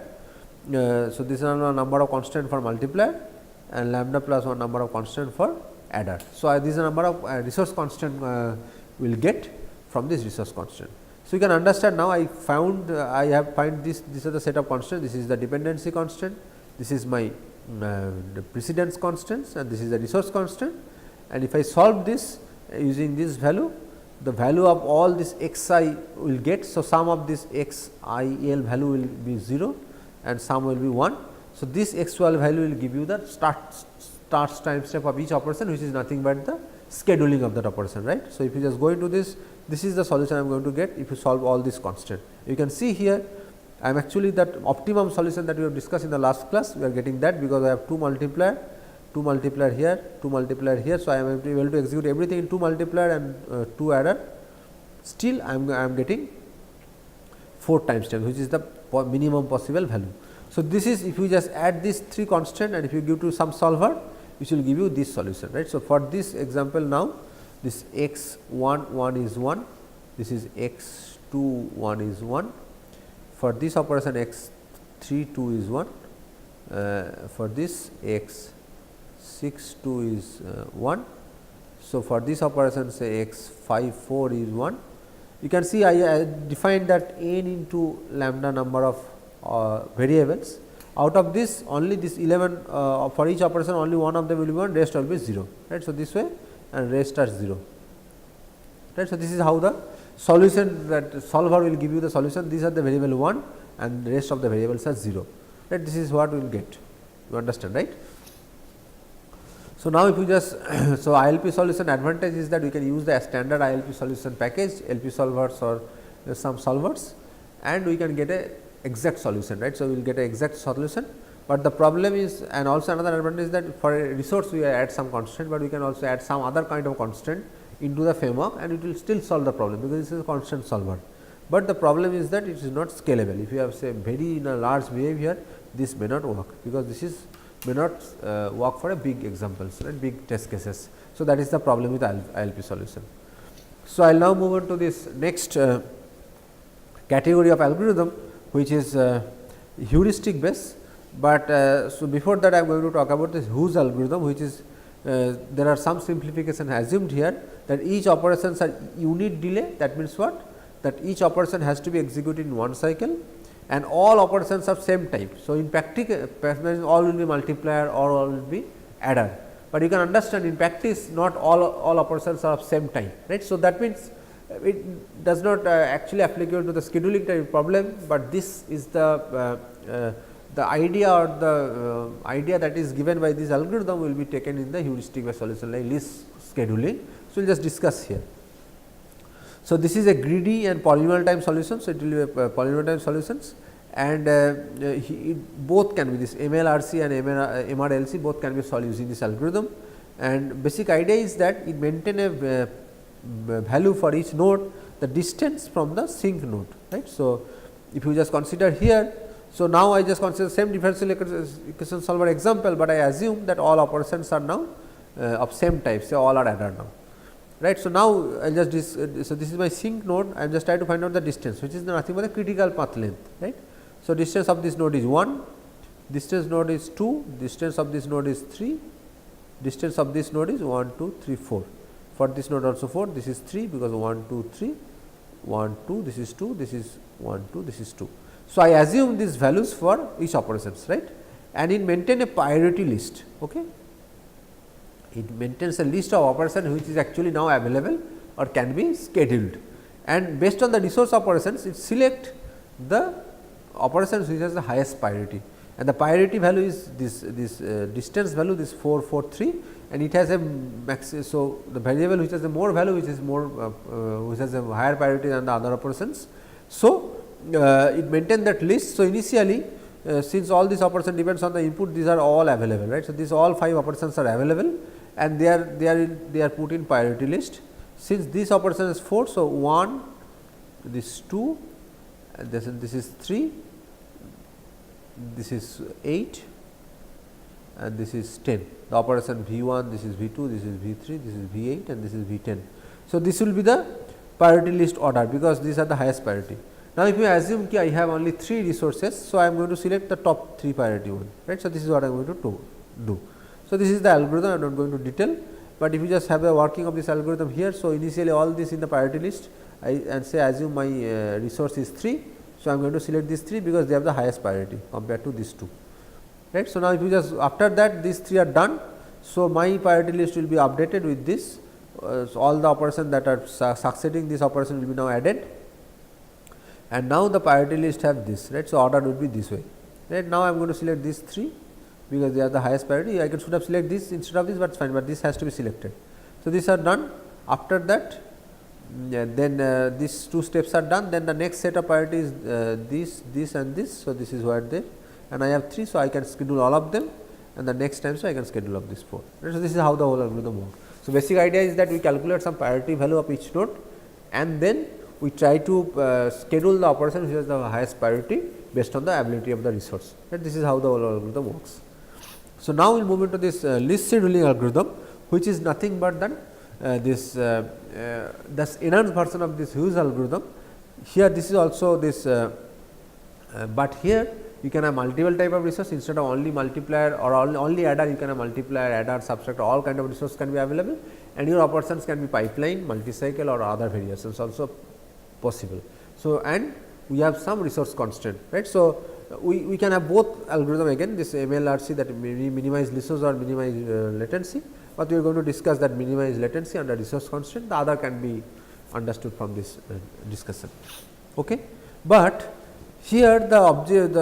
S1: So, this is a number of constant for multiplier and lambda plus 1 number of constant for adder. So, this is a number of resource constant will get from this resource constant. So, you can understand now I found I have find this is the set of constant, this is the dependency constant, this is my the precedence constants, and this is the resource constant, and if I solve this using this value, the value of all this x I will get. So, sum of this x I L value will be 0 and sum will be 1. So, this x 12 value will give you the start time step of each operation, which is nothing but the scheduling of that operation, right. So, if you just go into this is the solution I am going to get if you solve all this constant. You can see here I am actually that optimum solution that we have discussed in the last class, we are getting that because I have 2 multiplier here, 2 multiplier here. So, I am able to execute everything in 2 multiplier and 2 adder, still I am getting 4 time step, which is the minimum possible value. So, this is if you just add these 3 constant and if you give to some solver, which will give you this solution, right. So, for this example now, this x 1 is 1, this is x 2 1 is 1, for this operation x 3 2 is 1, for this x 6 2 is 1. So, for this operation say x 5 4 is 1. You can see I defined that n into lambda number of variables. Out of this only this 11 for each operation only one of them will be 1, rest will be 0, right. So, this way and rest are 0, right. So, this is how the solution that solver will give you the solution. These are the variable 1 and rest of the variables are 0, right. This is what we will get, you understand, right. So, now if you just so ILP solution advantage is that we can use the standard ILP solution package, LP solvers or some solvers, and we can get a exact solution, right. So, we will get an exact solution, but the problem is, and also another advantage is that for a resource we add some constant, but we can also add some other kind of constant into the framework and it will still solve the problem, because this is a constant solver. But the problem is that it is not scalable. If you have say very in a large behavior, this may not work, because this is may not work for a big examples, right, big test cases. So, that is the problem with ILP solution. So, I will now move on to this next category of algorithm, which is heuristic based, but so before that I am going to talk about this Whose algorithm, which is there are some simplification assumed here, that each operations are unit delay. That means what? That each operation has to be executed in one cycle and all operations of same type. So, in practice all will be multiplier or all will be adder, but you can understand in practice not all operations are of same type, right. So, that means It does not actually applicable to the scheduling type problem, but this is the idea or the idea that is given by this algorithm will be taken in the heuristic based solution like list scheduling. So, we will just discuss here. So, this is a greedy and polynomial time solution. So, it will be a polynomial time solutions, and both can be this MLRC and MRLC both can be solved using this algorithm. And basic idea is that it maintain a value for each node the distance from the sink node, right. So, if you just consider here, so now I just consider same differential equation solver example, but I assume that all operations are now of same type, say all are adder now, right. So, now I will just so this is my sink node, I am just trying to find out the distance, which is nothing but the critical path length, right. So, distance of this node is 1, distance node is 2, distance of this node is 3, distance of this node is 1, 2, 3, 4. For this node also 4, this is 3 because 1, 2, 3, 1, 2, this is 2, this is 1, 2, this is 2. So, I assume these values for each operations, right, and it maintain a priority list. Okay. It maintains a list of operations which is actually now available or can be scheduled, and based on the resource operations it select the operations which has the highest priority, and the priority value is this distance value, this 4, 4, 3, and it has a max. So, the variable which has a more value, which is more which has a higher priority than the other operations. So, it maintain that list. So, initially since all these operations depends on the input, these are all available, right. So, these all 5 operations are available and they are put in priority list. Since this operation is 4, so 1, this 2, and this is 3, this is 8, and this is 10. The operation V1, this is V2, this is V3, this is V8, and this is V10. So, this will be the priority list order because these are the highest priority. Now, if you assume I have only 3 resources, so I am going to select the top 3 priority one, right. So, this is what I am going to do. So, this is the algorithm, I am not going to detail, but if you just have a working of this algorithm here. So, initially all this in the priority list and say assume my resource is 3. So, I am going to select these 3 because they have the highest priority compared to these 2, right. So, now if you just after that these 3 are done. So, my priority list will be updated with this. So, all the operations that are succeeding this operation will be now added, and now the priority list have this, right. So, order would be this way, right. Now, I am going to select these 3 because they are the highest priority. I should have select this instead of this, but fine, but this has to be selected. So, these are done. After that, then these 2 steps are done, then the next set of priorities this and this. So, this is what there, and I have 3. So, I can schedule all of them, and the next time, so I can schedule up this 4. Right. So, this is how the whole algorithm works. So, basic idea is that we calculate some priority value of each node, and then we try to schedule the operation which has the highest priority based on the ability of the resource. Right. This is how the whole algorithm works. So, now we will move into this list scheduling algorithm, which is nothing but than this enhanced version of this huge algorithm. Here this is also this, but here you can have multiple type of resource instead of only multiplier or only adder, you can have multiplier, adder, subtract, all kind of resource can be available, and your operations can be pipeline, multi-cycle or other variations also possible. So, and we have some resource constraint, right. So, we can have both algorithm again, this MLRC that minimize resource or minimize latency, but we are going to discuss that minimize latency under resource constraint. The other can be understood from this discussion. Okay. But here the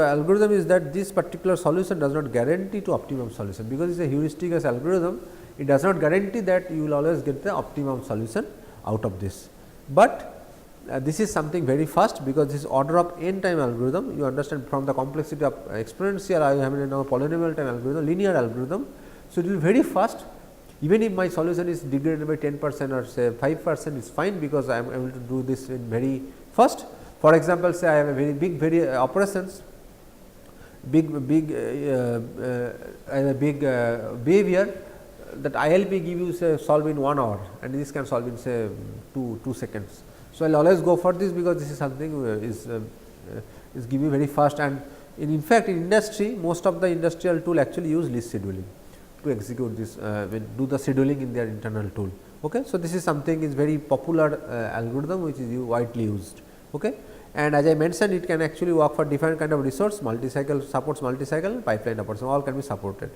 S1: algorithm is that this particular solution does not guarantee to optimum solution, because it is a heuristic as algorithm. It does not guarantee that you will always get the optimum solution out of this, but this is something very fast, because this order of n time algorithm, you understand from the complexity of exponential, I have now polynomial time algorithm, linear algorithm. So, it will be very fast, even if my solution is degraded by 10% or say 5% is fine, because I am able to do this in very fast. For example, say I have a very big operations, I have a big behavior that ILP give you say solve in 1 hour, and this can solve in say 2 seconds. So, I will always go for this, because this is something is give you very fast, and in fact, in industry most of the industrial tool actually use list scheduling to execute this do the scheduling in their internal tool. Okay. So, this is something is very popular algorithm which is widely used. Okay. And as I mentioned, it can actually work for different kind of resource, multi-cycle supports multi-cycle, pipeline operation, all can be supported.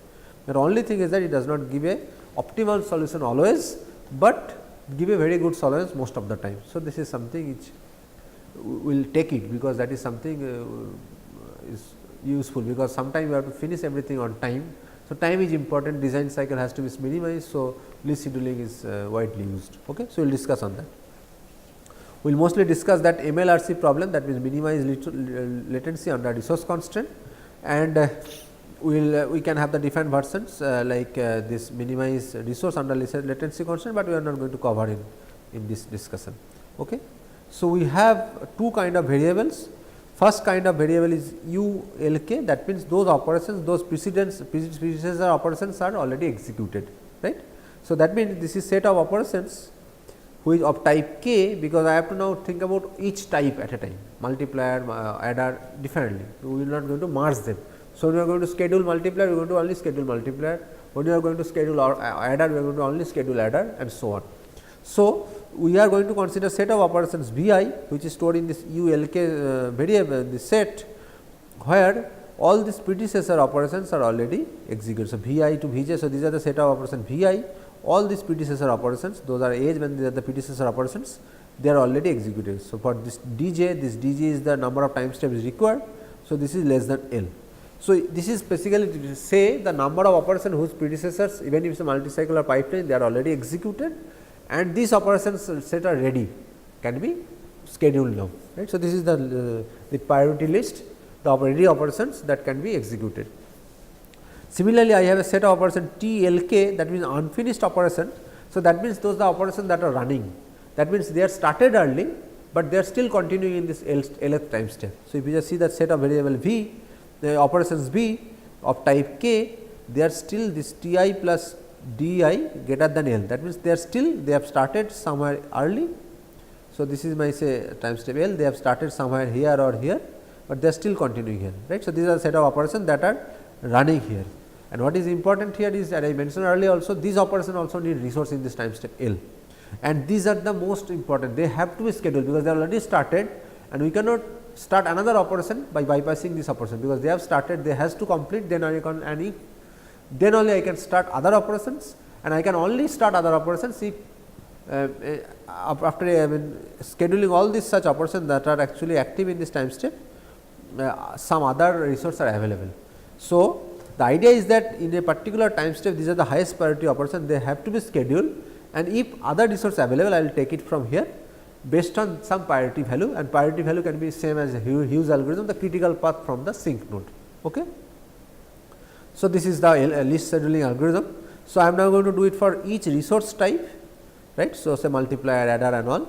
S1: The only thing is that it does not give a optimal solution always, but give a very good solution most of the time. So, this is something which we will take it, because that is something is useful, because sometimes you have to finish everything on time. So, time is important, design cycle has to be minimized. So, least scheduling is widely used. Okay. So, we will discuss on that. We will mostly discuss that MLRC problem, that means minimize latency under resource constraint, and we can have the different versions like this minimize resource under latency constraint, but we are not going to cover in this discussion. Okay. So, we have two kind of variables. First kind of variable is ULK, that means those operations, those predecessor operations are already executed, right. So, that means this is set of operations which of type k, because I have to now think about each type at a time, multiplier, adder differently. We are not going to merge them. So, when we are going to schedule multiplier, we are going to only schedule multiplier. When we are going to schedule adder, we are going to only schedule adder, and so on. So, we are going to consider set of operations Vi, which is stored in this ULK variable, this set, where all these predecessor operations are already executed. So, Vi to Vj. So, these are the set of operations Vi. All these predecessor operations, those are age when they are the predecessor operations, they are already executed. So, for this Dj is the number of time steps required. So, this is less than L. So, this is basically to say the number of operations whose predecessors, even if it is a multi-cycle or pipeline, they are already executed, and these operations set are ready, can be scheduled now, right. So, this is the priority list, the ready operations that can be executed. Similarly, I have a set of operations TLK, that means unfinished operation. So, that means those are operations that are running, that means they are started early, but they are still continuing in this Lth time step. So, if you just see that set of variable V, the operations V of type K, they are still this Ti plus Di greater than L, that means they are still, they have started somewhere early. So, this is my say time step L, they have started somewhere here or here, but they are still continuing here, right. So, these are set of operations that are running here, and what is important here is that I mentioned earlier also, these operations also need resource in this time step L, and these are the most important, they have to be scheduled, because they are already started, and we cannot start another operation by bypassing this operation, because they have started, they has to complete, then I can then only I can start other operations, and I can only start other operations if after scheduling all these such operations that are actually active in this time step, some other resources are available. So, the idea is that in a particular time step, these are the highest priority operations, they have to be scheduled, and if other resource available, I will take it from here based on some priority value, and priority value can be same as Hughes algorithm, the critical path from the sync node. Okay. So, this is the list scheduling algorithm. So, I am now going to do it for each resource type, right. So, say multiplier, adder and all,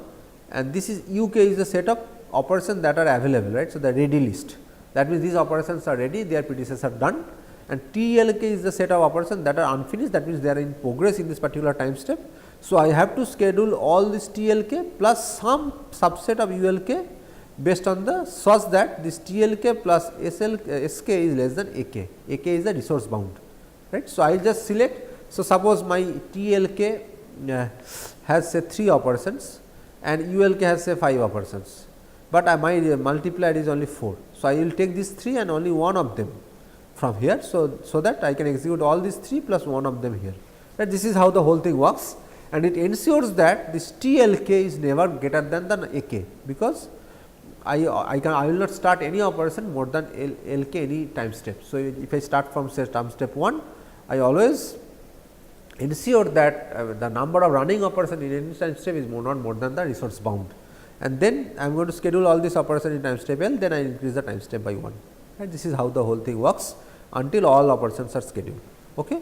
S1: and this is UK is the set of operations that are available, right. So, the ready list, that means these operations are ready, their predecessors are done, and TLK is the set of operations that are unfinished, that means they are in progress in this particular time step. So, I have to schedule all this TLK plus some subset of ULK based on the such that this TLK plus SK is less than AK. AK is the resource bound, right. So, I will just select. So, suppose my TLK has say 3 operations and ULK has say 5 operations, but my multiplier is only 4. So, I will take these 3 and only one of them from here. So, that I can execute all these 3 plus one of them here, right. This is how the whole thing works, and it ensures that this TLK is never greater than the AK, because I will not start any operation more than LK any time step. So, if I start from say time step 1, I always ensure that the number of running operation in any time step is not more than the resource bound, and then I am going to schedule all this operation in time step L, then I increase the time step by 1, right. This is how the whole thing works until all operations are scheduled. Okay.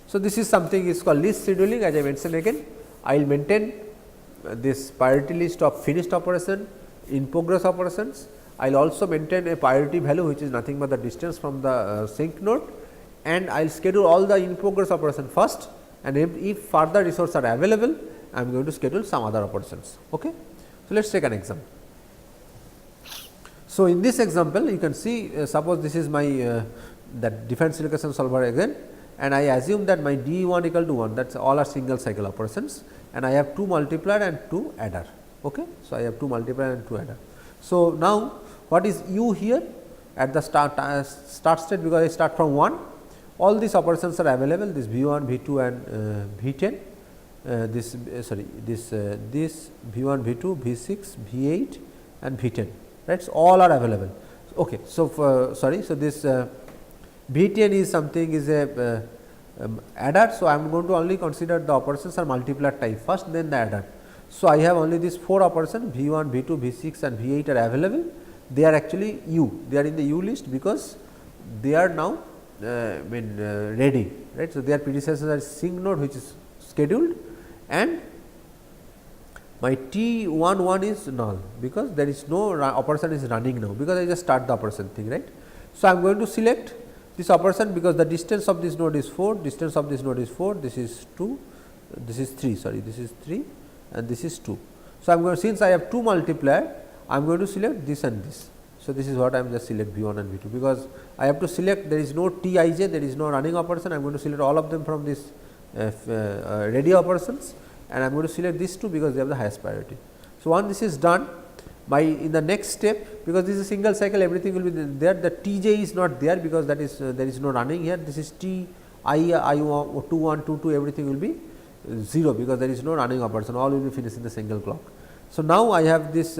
S1: So, this is something is called list scheduling. As I mentioned again, I will maintain this priority list of finished operation, in progress operations. I will also maintain a priority value, which is nothing but the distance from the sync node, and I will schedule all the in progress operation first, and if further resources are available, I am going to schedule some other operations. Okay. So, let us take an example. So, in this example you can see suppose this is my that differential equation solver again, and I assume that my D1 equal to 1, that is all are single cycle operations, and I have 2 multiplier and 2 adder. Okay. So, I have 2 multiplier and 2 adder. So, now what is U here at the start state, because I start from 1, all these operations are available, this V1, V2 and V10, this V1, V2, V6, V8 and V10, right. So, all are available. Okay. So, so this V10 is something is a adder. So, I am going to only consider the operations are multiplier type first, then the adder. So, I have only these 4 operations V1, V2, V6 and V8 are available. They are actually U, they are in the U list because they are now ready, right. So, their predecessors are sync node which is scheduled, and my T11 is null because there is no operation is running now, because I just start the operation thing, right. So, I am going to select this operation because the distance of this node is 4, distance of this node is 4, this is 2, this is 3, sorry, this is 3 and this is 2. So, I am going to, since I have 2 multiplier, I am going to select this and this. So, this is what I am just select V1 and V2, because I have to select, there is no Tij, there is no running operation, I am going to select all of them from this ready operations, and I am going to select these 2 because they have the highest priority. So, once this is done, my in the next step, because this is a single cycle, everything will be there, the Tj is not there because that is there is no running here, this is T I1, 2 1, 2 2, everything will be 0 because there is no running operation, all will be finished in the single clock. So, now I have this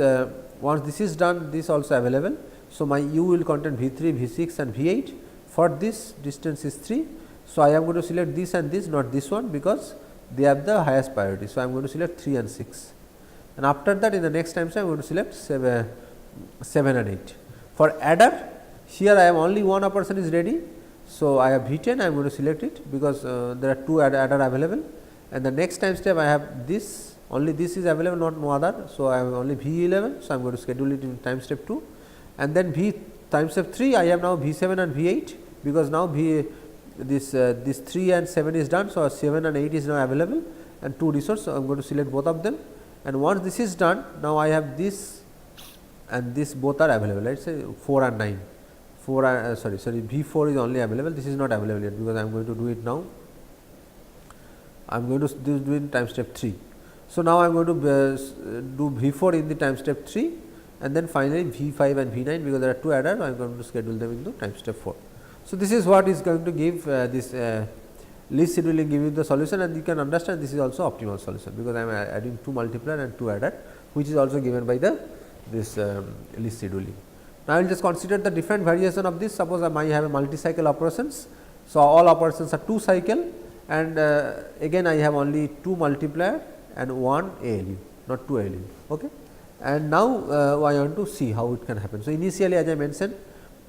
S1: once this is done, this also available. So, my U will contain V3, V6 and V8, for this distance is 3. So, I am going to select this and this, not this one because they have the highest priority. So, I am going to select 3 and 6, and after that in the next time I am going to select 7 and 8. For adder, here I am only one operation is ready. So, I have V10, I am going to select it because there are 2 adder available, and the next time step I have this, only this is available, not no other. So, I have only V11. So, I am going to schedule it in time step 2, and then V time step 3 I have now V7 and V8 because now this 3 and 7 is done. So, 7 and 8 is now available and 2 resource. So, I am going to select both of them, and once this is done, now I have this and this both are available, let us say 4 and 9. 4 and sorry V4 is only available, this is not available yet because I am going to do it now. I am going to do in time step 3. So, now I am going to do V4 in the time step 3, and then finally V5 and V9 because there are 2 adders, I am going to schedule them into time step 4. So, this is what is going to give this list scheduling give you the solution, and you can understand this is also optimal solution because I am adding 2 multiplier and 2 adder, which is also given by the this list scheduling. Now, I will just consider the different variation of this. Suppose I might have a multi-cycle operations. So, all operations are 2 cycle, and again I have only 2 multiplier and 1 ALU, not 2 ALU. Okay. And now, I want to see how it can happen. So, initially as I mentioned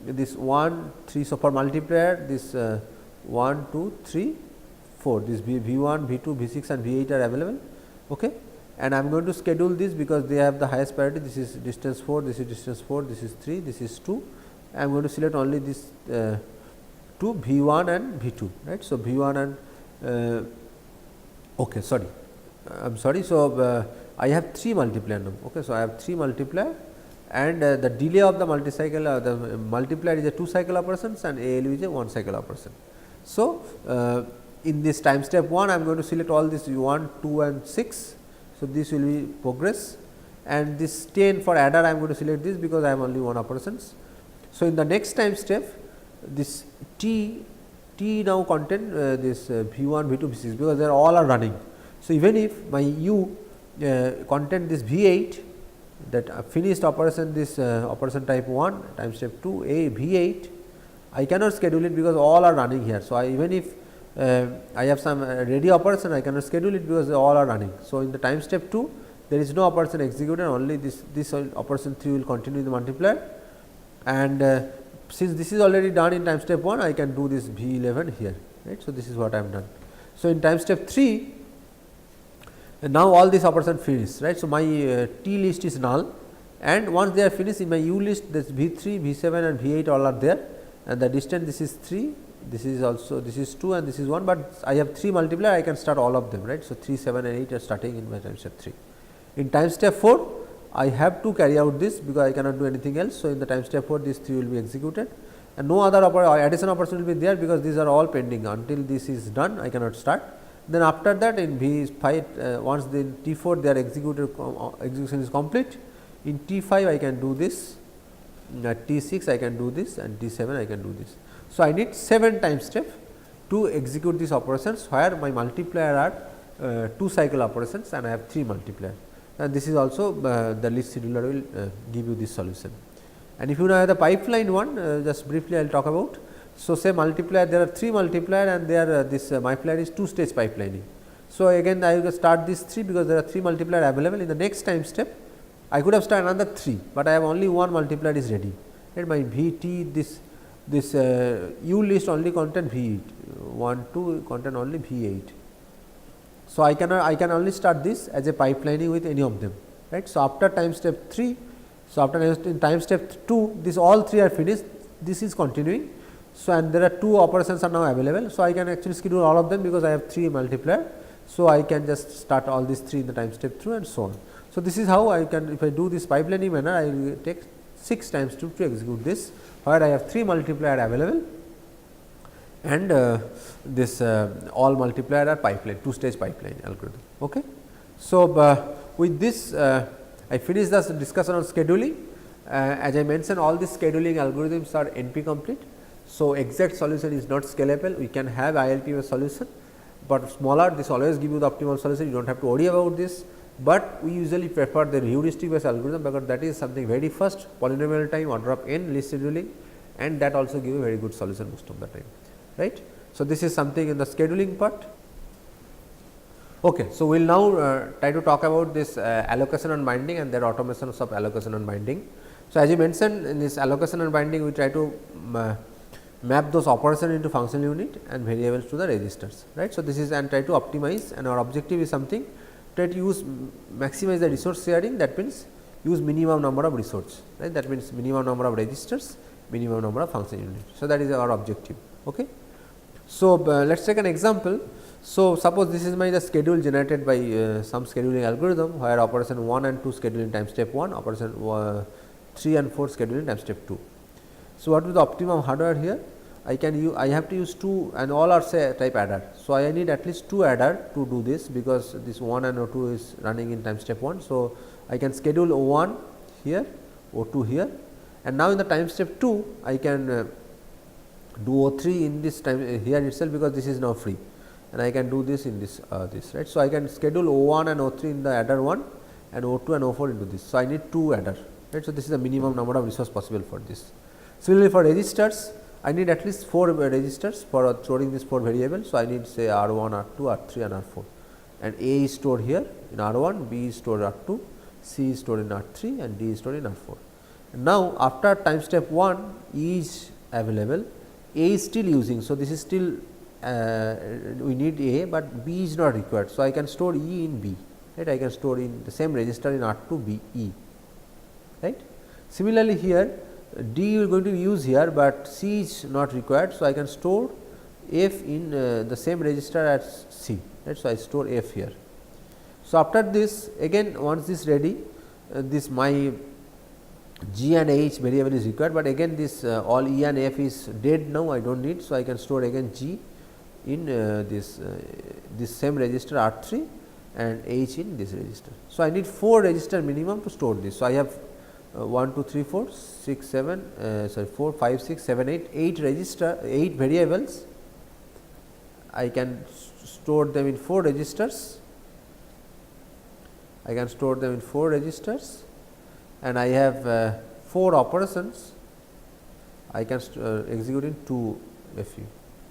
S1: this 1 3. So, for multiplier this 1 2 3 4, this V1, V2, V6 and V8 are available. Okay. And I am going to schedule this because they have the highest priority. This is distance 4, this is distance 4, this is 3, this is 2. I am going to select only this 2 V1 and V2, right. So, V1 and okay, sorry, I am sorry. So, I have 3 multiplier now. Okay. So, I have 3 multiplier, and the delay of the multi-cycle the multiplier is a 2 cycle operations and ALU is a 1 cycle operation. So, in this time step 1 I am going to select all this 1, 2 and 6. So, this will be progress, and this 10 for adder I am going to select this because I have only 1 operations. So, in the next time step this T now contain this V1, V2, V6 because they are all are running. So, even if my U contain this V8, that finished operation, this operation type 1 time step 2 a V8, I cannot schedule it because all are running here. So, even if I have some ready operation, I cannot schedule it because they all are running. So, in the time step 2 there is no operation executed, only this operation 3 will continue the multiplier, and since this is already done in time step 1, I can do this V11 here, right. So, this is what I have done. So, in time step 3 now all this operation finished, right. So, my T list is null, and once they are finished in my U list, this V3, V7 and V8 all are there, and the distance this is 3, this is also this is 2 and this is 1, but I have 3 multiplier, I can start all of them, right. So, 3, 7 and 8 are starting in my time step 3. In time step 4 I have to carry out this because I cannot do anything else. So, in the time step 4 these 3 will be executed, and no other addition operation will be there because these are all pending. Until this is done I cannot start. Then after that in V5 once the T4 they are executed, execution is complete. In T5 I can do this, T6 I can do this, and T7 I can do this. So, I need 7 time steps to execute these operations where my multiplier are 2 cycle operations and I have 3 multiplier, and this is also the list scheduler will give you this solution. And if you know the pipeline one, just briefly I will talk about. So, say multiplier, there are 3 multiplier and there this multiplier is 2 stage pipelining. So, again I will start this 3 because there are 3 multiplier available. In the next time step I could have started another 3, but I have only 1 multiplier is ready, and my V t this U list only contain V 1 2 contain only V 8. So, I can only start this as a pipelining with any of them, right. So, after time step 3, so after in time step 2 this all 3 are finished, this is continuing. So, and there are 2 operations are now available. So, I can actually schedule all of them because I have 3 multiplier. So, I can just start all these 3 in the time step 2 and so on. So, this is how I can, if I do this pipelining manner, I will take 6 times 2 to execute this, where I have 3 multiplier available and this all multiplier are pipeline, 2 stage pipeline algorithm. Okay. So, with this I finish the discussion on scheduling. As I mentioned, all these scheduling algorithms are NP complete. So, exact solution is not scalable, we can have ILP solution, but smaller, this always give you the optimal solution, you do not have to worry about this. But we usually prefer the heuristic based algorithm, because that is something very first, polynomial time, order of n list scheduling, and that also give a very good solution most of the time, right. So, this is something in the scheduling part. Okay. So, we will now try to talk about this allocation and binding and their automations of allocation and binding. So, as you mentioned, in this allocation and binding we try to map those operations into functional unit and variables to the registers, right. So, this is and try to optimize, and our objective is something, try to use maximize the resource sharing, that means use minimum number of resource, right, that means minimum number of registers, minimum number of function units. So, that is our objective. Okay. So, let us take an example. So, suppose this is my the schedule generated by some scheduling algorithm, where operation 1 and 2 schedule in time step 1, operation 3 and 4 schedule in time step 2. So, what is the optimum hardware here? I have to use 2 and all are say type adder. So, I need at least 2 adder to do this, because this 1 and O2 is running in time step 1. So, I can schedule O1 here, O2 here, and now in the time step 2 I can do O3 in this time here itself, because this is now free, and I can do this in this right. So, I can schedule O1 and O3 in the adder 1 and O2 and O4 into this. So, I need 2 adder, right. So, this is the minimum number of resource possible for this. Similarly, for registers I need at least 4 registers for storing these 4 variables. So, I need say R1, R2, R3 and R4, and A is stored here in R1, B is stored R2, C is stored in R3 and D is stored in R4. And now, after time step 1 E is available, A is still using. So, this is still we need A, but B is not required. So, I can store E in B, right. I can store in the same register in R2 B E, right. Similarly, here D you are going to use here, but C is not required. So, I can store F in the same register as C, right. So, I store F here. So, after this, again once this ready, this my G and H variable is required, but again this all E and F is dead now, I do not need. So, I can store again G in this same register R3 and H in this register. So, I need 4 register minimum to store this. So, I have 1, 2, 3, 4, 6, 7, 4, 5, 6, 7, 8, 8 register, 8 variables. I can store them in 4 registers. I can store them in 4 registers, and I have 4 operations. I can execute in 2 FU,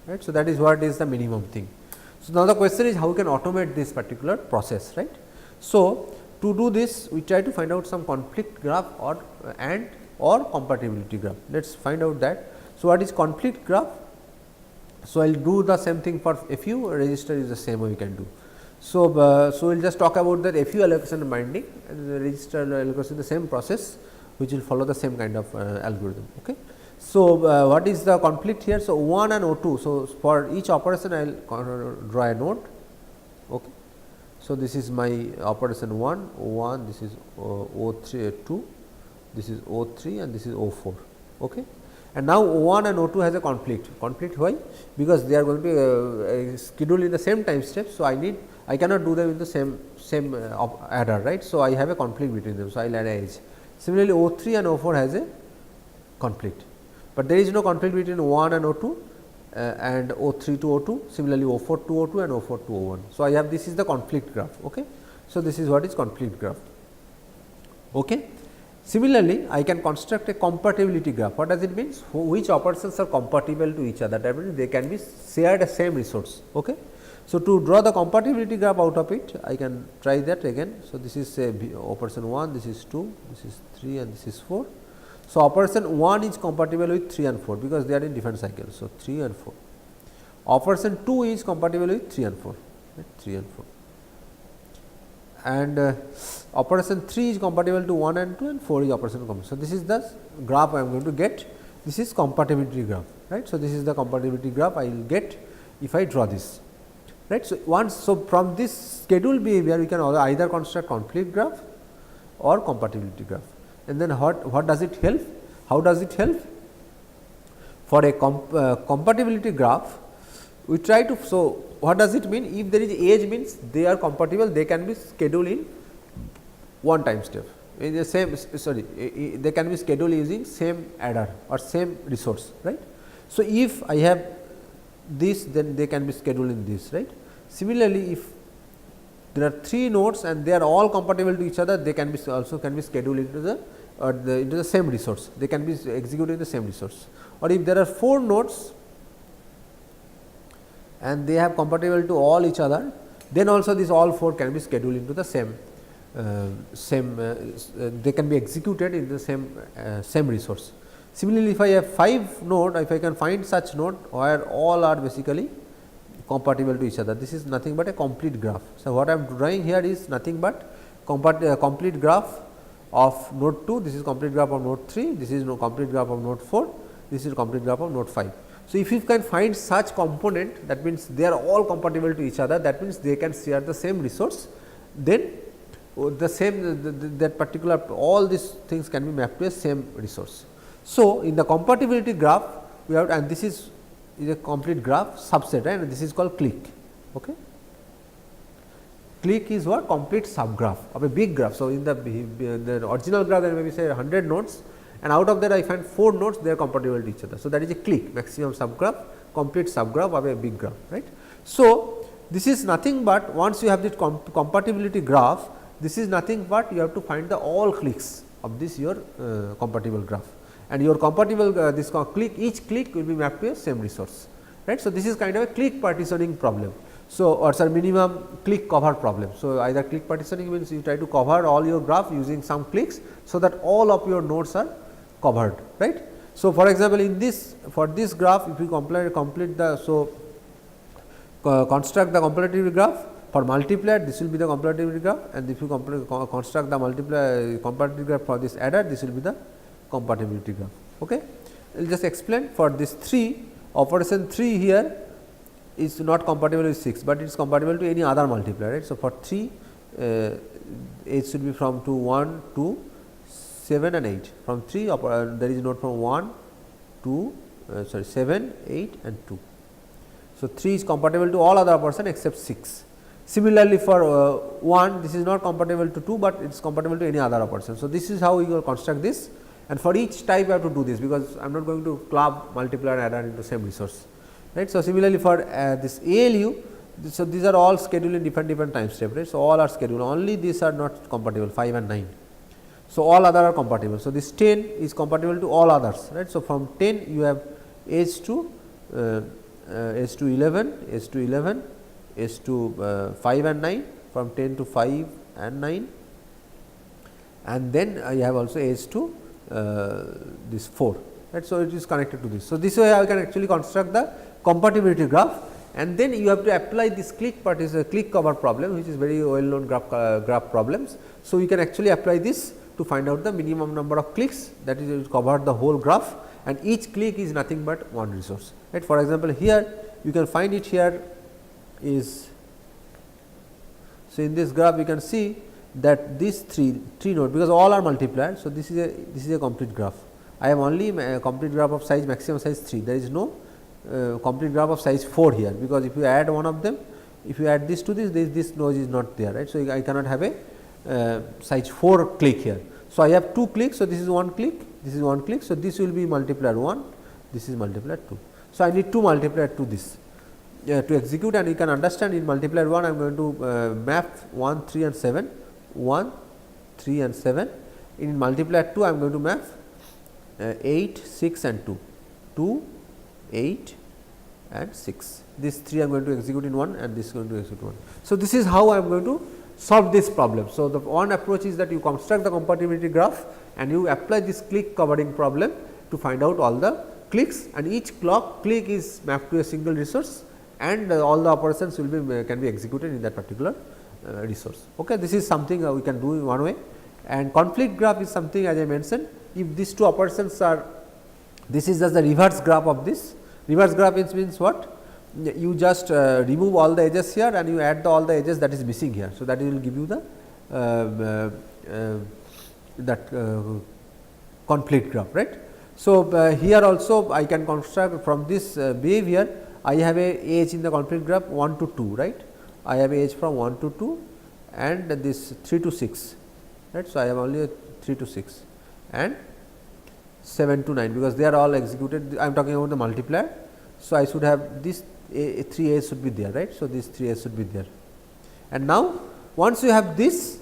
S1: right. So, that is what is the minimum thing. So, now the question is how we can automate this particular process, right. So, to do this we try to find out some conflict graph or compatibility graph. Let us find out that. So, what is conflict graph? So, I will do the same thing for FU, register is the same way we can do. So, we will just talk about that FU allocation and binding, and the register allocation the same process, which will follow the same kind of algorithm. Okay. So, what is the conflict here? So, O1 and O2. So, for each operation I will draw a node. Okay. So, this is my operation 1 O1, this is O3 2, this is O3 and this is O4. Okay. And now, O1 and O2 has a conflict. Conflict why? Because they are going to be scheduled in the same time step. So, I cannot do them in the same adder, right. So, I have a conflict between them. So, I will add a edge. Similarly, O3 and O4 has a conflict, but there is no conflict between O1 and O2. and O3 to O2, similarly O4 to O2 and O4 to O1. So, I have this is the conflict graph. Okay. So, this is what is conflict graph. Okay. Similarly, I can construct a compatibility graph. What does it mean? Which operations are compatible to each other, that means they can be shared the same resource. Okay. So, to draw the compatibility graph out of it, I can try that again. So, this is say operation 1, this is 2, this is 3 and this is 4. So, operation 1 is compatible with 3 and 4 because they are in different cycles. So, 3 and 4. Operation 2 is compatible with 3 and 4, right, 3 and 4. And operation 3 is compatible to 1 and 2 and 4 is operation compatible. So, this is the graph I am going to get. This is compatibility graph, right. So, this is the compatibility graph I will get if I draw this, right. So, from this schedule behavior we can either construct conflict graph or compatibility graph. And then what does it help? How does it help? For a compatibility graph, we try to, so what does it mean? If there is age means they are compatible, they can be scheduled in one time step. In the same, they can be scheduled using same adder or same resource, right. So, if I have this, then they can be scheduled in this, right. Similarly, if there are 3 nodes and they are all compatible to each other, they can be also can be scheduled into the same resource. They can be executed in the same resource. Or if there are 4 nodes and they have compatible to all each other, then also these all 4 can be scheduled into the same they can be executed in the same resource. Similarly, if I have 5 node, if I can find such node where all are basically compatible to each other, this is nothing but a complete graph. So, what I am drawing here is nothing but complete graph of node 2, this is complete graph of node 3, this is complete graph of node 4, this is complete graph of node 5. So, if you can find such component, that means they are all compatible to each other, that means they can share the same resource, then the same that particular all these things can be mapped to a same resource. So, in the compatibility graph we have, and this is a complete graph subset, right, and this is called clique. Okay. Clique is what? Complete subgraph of a big graph. So, in the original graph there may be say 100 nodes, and out of that I find 4 nodes, they are compatible to each other. So, that is a clique, maximum subgraph, complete subgraph of a big graph, right. So, this is nothing but once you have this compatibility graph, this is nothing but you have to find the all cliques of this your compatible graph, and your compatible this clique, each clique will be mapped to a same resource, right. So, this is kind of a clique partitioning problem. So, or minimum clique cover problem. So, either clique partitioning means you try to cover all your graph using some cliques, so that all of your nodes are covered, right. So, for example, in this for this graph, if you complete the, so construct the compatibility graph for multiplier, this will be the compatibility graph, and if you construct the compatibility graph for this adder, this will be the compatibility graph. Okay. I will just explain for this 3, operation 3 here is not compatible with 6, but it is compatible to any other multiplier, right. So, for 3 it should be from 1 to 7 and 8, from 3 there is node from 1 to 7, 8 and 2. So, 3 is compatible to all other operations except 6. Similarly, for 1 this is not compatible to 2, but it is compatible to any other operation. So, this is how you will construct this, and for each type you have to do this, because I am not going to club multiplier and adder into same resource, right. So, similarly, for this ALU, so these are all scheduled in different time steps, right. So, all are scheduled, only these are not compatible, 5 and 9. So, all other are compatible. So, this 10 is compatible to all others, right. So, from 10 you have S to 11, S to 11, S to 5 and 9, from 10 to 5 and 9, and then I have also S to this 4, right. So, it is connected to this. So, this way I can actually construct the compatibility graph, and then you have to apply this clique part is a clique cover problem, which is very well known graph problems. So, you can actually apply this to find out the minimum number of cliques, that is cover the whole graph, and each clique is nothing but one resource, right. For example, here you can find it here is, so in this graph you can see that these three nodes, because all are multiplied. So, this is a complete graph. I have only a complete graph of size maximum size 3, there is no complete graph of size 4 here, because if you add one of them, if you add this to this node is not there, right. So, I cannot have a size 4 clique here. So, I have 2 cliques. So, this is one clique, this is one clique. So, this will be multiplier 1, this is multiplier 2. So, I need 2 multiplier to this to execute, and you can understand in multiplier 1 I am going to map 1, 3 and 7, 1, 3 and 7. In multiplier 2 I am going to map 8, 6 and 2, 2, 8 and 6. These 3 I am going to execute in 1 and this is going to execute 1. So, this is how I am going to solve this problem. So, the one approach is that you construct the compatibility graph and you apply this click covering problem to find out all the clicks, and each click is mapped to a single resource, and all the operations will be can be executed in that particular resource. Okay. This is something we can do in one way, and conflict graph is something, as I mentioned, if these two operations are, this is just the reverse graph of this. Reverse graph means what? You just remove all the edges here and you add all the edges that is missing here. So, that will give you the conflict graph, right. So, here also I can construct from this behavior, I have a edge in the conflict graph 1 to 2, right. I have a edge from 1 to 2 and this 3 to 6, right. So, I have only a 3 to 6 and 7 to 9, because they are all executed. I am talking about the multiplier. So, I should have this 3 A's should be there, right. So, these 3 A's should be there, and now once you have this,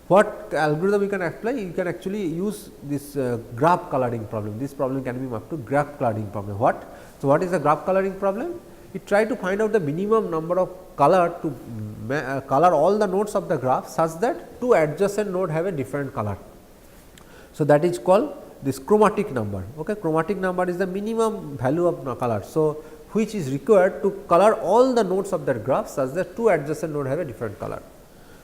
S1: what algorithm you can apply? You can actually use this graph coloring problem. This problem can be mapped to graph coloring problem. What? So, what is the graph coloring problem? You try to find out the minimum number of color to color all the nodes of the graph such that two adjacent nodes have a different color. So, that is called this chromatic number. Okay. Chromatic number is the minimum value of color. So, which is required to color all the nodes of that graph such that two adjacent nodes have a different color.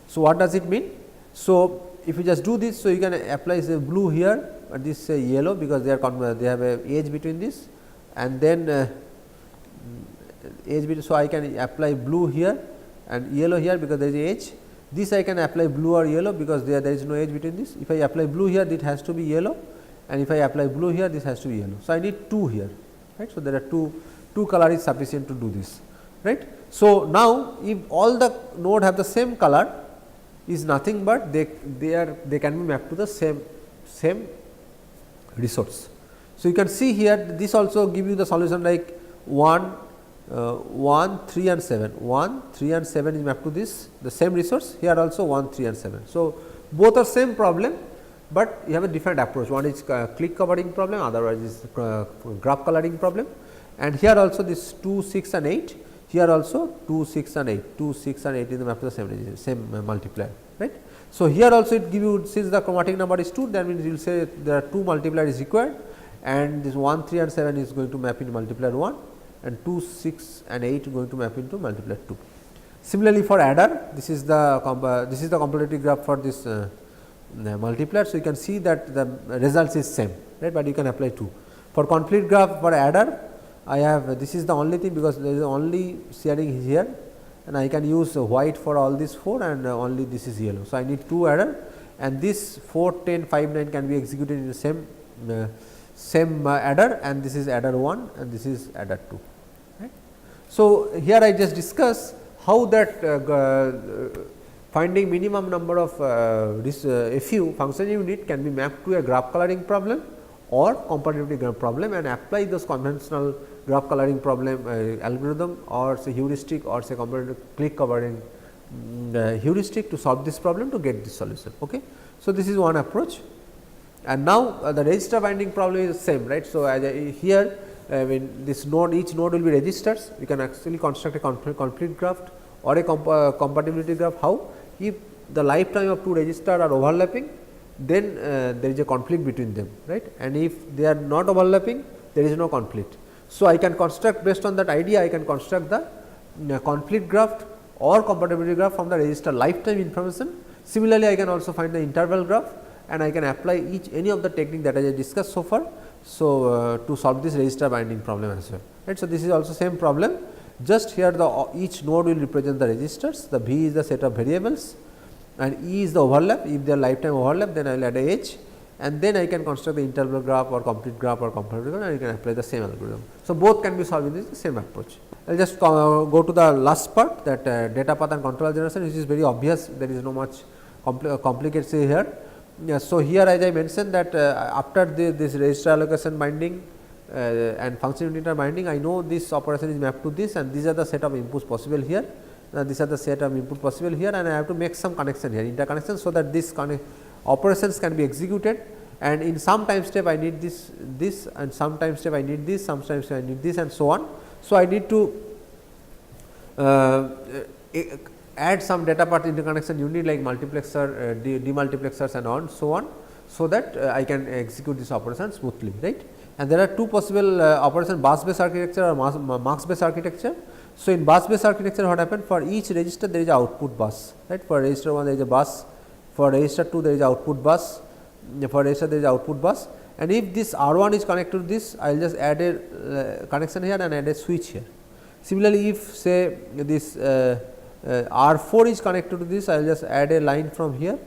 S1: So, what does it mean? So, if you just do this, so you can apply say blue here and this yellow, because they have a edge between this, and then edge between. So, I can apply blue here and yellow here because there is a edge. This I can apply blue or yellow because there is no edge between this. If I apply blue here, it has to be yellow, and if I apply blue here, this has to be yellow. So, I need 2 here, right. So, there are two color is sufficient to do this, right. So, now if all the node have the same color is nothing but they can be mapped to the same resource. So, you can see here this also give you the solution like 1, 3 and 7, 1, 3 and 7 is mapped to this the same resource, here also 1, 3 and 7. So, both are same problem, but you have a different approach. One is click covering problem, otherwise is graph coloring problem, and here also this 2, 6 and 8, here also 2, 6 and 8, 2, 6 and 8 is the map to the same multiplier, right. So, here also it give you, since the chromatic number is 2, that means you will say there are 2 multipliers required, and this 1, 3 and 7 is going to map into multiplier 1, and 2, 6 and 8 going to map into multiplier 2. Similarly, for adder, this is the complementary graph for this multiplier. So, you can see that the results is same, right, but you can apply 2. For conflict graph for adder, I have this is the only thing, because there is only sharing here, and I can use white for all these 4 and only this is yellow. So, I need 2 adder, and this 4, 10, 5, 9 can be executed in the same adder, and this is adder 1 and this is adder 2. Right. So, here I just discuss how that finding minimum number of this FU function unit can be mapped to a graph coloring problem or compatibility graph problem, and apply those conventional graph coloring problem algorithm or say heuristic or say click covering heuristic to solve this problem to get this solution. Okay. So, this is one approach, and now the register binding problem is the same, right. So, as here when this node, each node will be registers, we can actually construct a conflict graph or a compatibility graph. How? If the lifetime of 2 registers are overlapping, then there is a conflict between them, right, and if they are not overlapping, there is no conflict. So, I can construct based on that idea, I can construct the conflict graph or compatibility graph from the register lifetime information. Similarly, I can also find the interval graph, and I can apply any of the technique that I have discussed so far. So, to solve this register binding problem as well, right. So, this is also same problem, just here the each node will represent the registers, the V is the set of variables, and E is the overlap. If they are lifetime overlap, then I will add a H, and then I can construct the interval graph or complete graph or compatibility graph, and you can apply the same algorithm. So, both can be solved in the same approach. I will just go to the last part, that data path and control generation, which is very obvious, there is no much complicated here. Yeah, so, here as I mentioned that after this register allocation binding, and function unit binding, I know this operation is mapped to this, and these are the set of inputs possible here. These are the set of input possible here, and I have to make some connection here, interconnection, so that this operations can be executed, and in some time step I need this and some time step I need this, some time step I need this, and so on. So, I need to add some data path interconnection unit like multiplexer, demultiplexers and on so on, so that I can execute this operation smoothly, right. And there are two possible operation, bus based architecture or mux based architecture. So, in bus based architecture, what happened, for each register there is a output bus, right. For register 1 there is a bus, for register 2 there is output bus, for register there is output bus, and if this R1 is connected to this, I will just add a connection here and add a switch here. Similarly, if say this R4 is connected to this, I will just add a line from here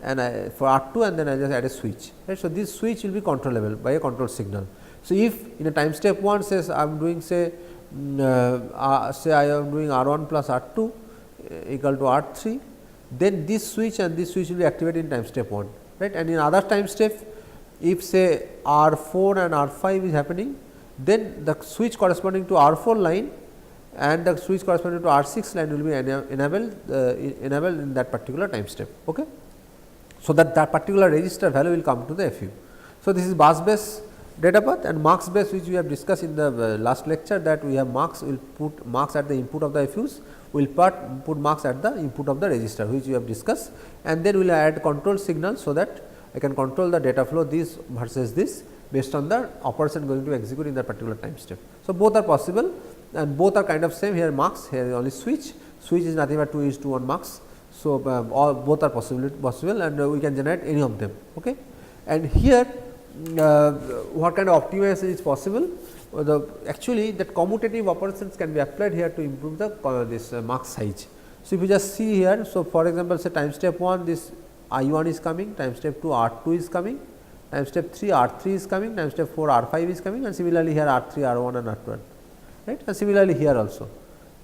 S1: and for R2, and then I just add a switch, right. So, this switch will be controllable by a control signal. So, if in a time step 1 says I am doing say I am doing R1 plus R2 equal to R3, then this switch and this switch will be activated in time step 1, right. And in other time step, if say R4 and R5 is happening, then the switch corresponding to R4 line and the switch corresponding to R6 line will be enabled in that particular time step. Okay. So, that particular register value will come to the FU. So, this is bus based data path, and mux based, which we have discussed in the last lecture, that we have mux, will put mux at the input of the FUs, we will put mux at the input of the register, which we have discussed, and then we will add control signal, so that I can control the data flow this versus this based on the operation going to execute in that particular time step. So, both are possible and both are kind of same. Here mux, here only switch is nothing but 2:1 mux. So, both are possible and we can generate any of them. Okay. And here what kind of optimization is possible? Actually that commutative operations can be applied here to improve the this mux size. So, if you just see here, so for example, say time step 1 this I1 is coming, time step 2 R2 is coming, time step 3 R3 is coming, time step 4 R5 is coming, and similarly here R3, R1 and R2, right. And similarly here also,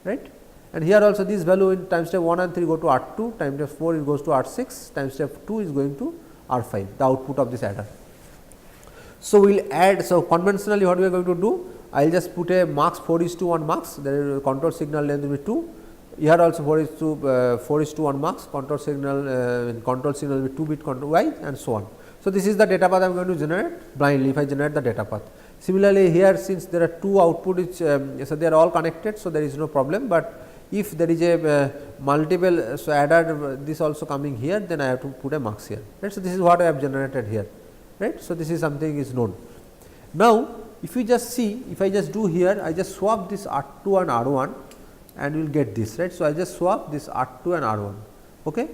S1: right. And here also this value in time step 1 and 3 go to R2, time step 4 it goes to R6, time step 2 is going to R5, the output of this adder. So, we will add, so conventionally what we are going to do, I will just put a mux 4:1 mux, there is a control signal length will be 2, here also 4:1 mux, control signal will be 2 bit control y and so on. So, this is the data path I am going to generate blindly if I generate the data path. Similarly, here since there are two output which so they are all connected, so there is no problem, but if there is a multiple, so adder this also coming here, then I have to put a mux here, right. So, this is what I have generated here, right. So, this is something is known. Now, if you just see, if I just do here, I just swap this R2 and R1 and you will get this, right. So, I just swap this R2 and R1. Okay.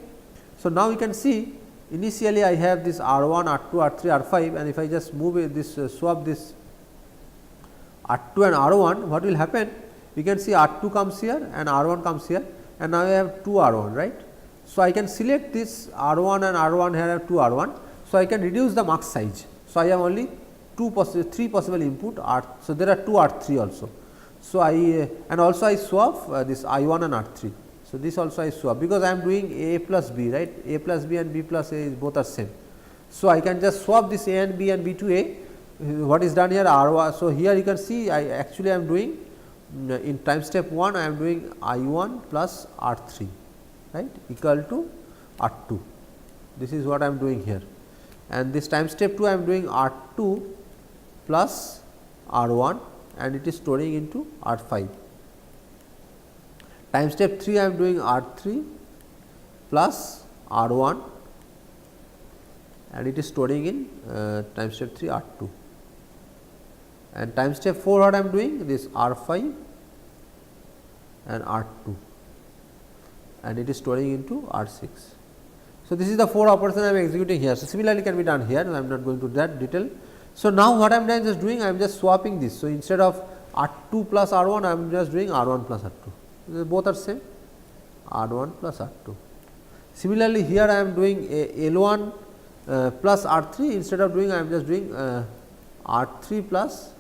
S1: So, now you can see initially I have this R1, R2, R3, R5, and if I just move this swap this R2 and R1, what will happen? You can see R2 comes here and R1 comes here, and now I have 2 R1, right. So, I can select this R1 and R1, here I have 2 R1. So, I can reduce the mux size. So, I have only 3 possible input R. So, there are 2 R3 also. So, and also I swap this I1 and R3. So, this also I swap, because I am doing A plus B, right. A plus B and B plus A is both are same. So, I can just swap this A and B and B to A. What is done here R1. So, here you can see I actually am doing in time step 1 I am doing I1 plus R3, right, equal to R2. This is what I am doing here, and this time step 2 I am doing R2 plus R1 and it is storing into R5. Time step 3 I am doing R3 plus R1 and it is storing in time step 3 R2. And time step 4 what I am doing, this R5 and R2 and it is storing into R6. So, this is the 4 operations I am executing here. So, similarly can be done here, I am not going to that detail. So, now what I am just doing, I am just swapping this. So, instead of R2 plus R1 I am just doing R1 plus R2, both are same, R1 plus R2. Similarly, here I am doing L1 plus R3, instead of doing I am just doing R3 plus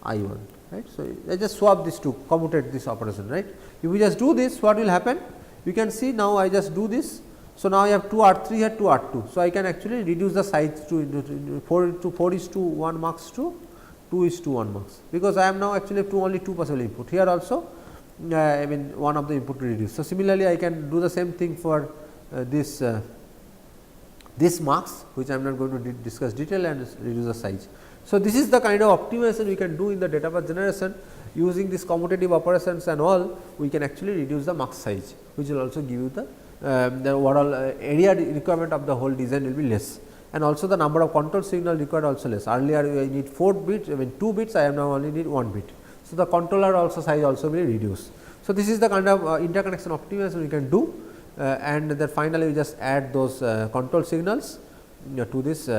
S1: I1, right. So, I just swap this to commutate this operation, right. If we just do this, what will happen? You can see now I just do this. So, now I have 2 R3 here, 2 R2. So, I can actually reduce the size to 4:1 mux to 2:1 marks, because I am now actually only 2 possible input. Here also I mean one of the input to reduce. So, similarly, I can do the same thing for this marks, which I am not going to discuss detail, and reduce the size. So, this is the kind of optimization we can do in the data path generation using these commutative operations and all. We can actually reduce the mark size, which will also give you the overall area requirement of the whole design will be less, and also the number of control signal required also less. Earlier I need 4 bits, I mean 2 bits, I am now only need 1 bit. So, the controller also size also will reduce. So, this is the kind of interconnection optimization we can do, and then finally, we just add those control signals to this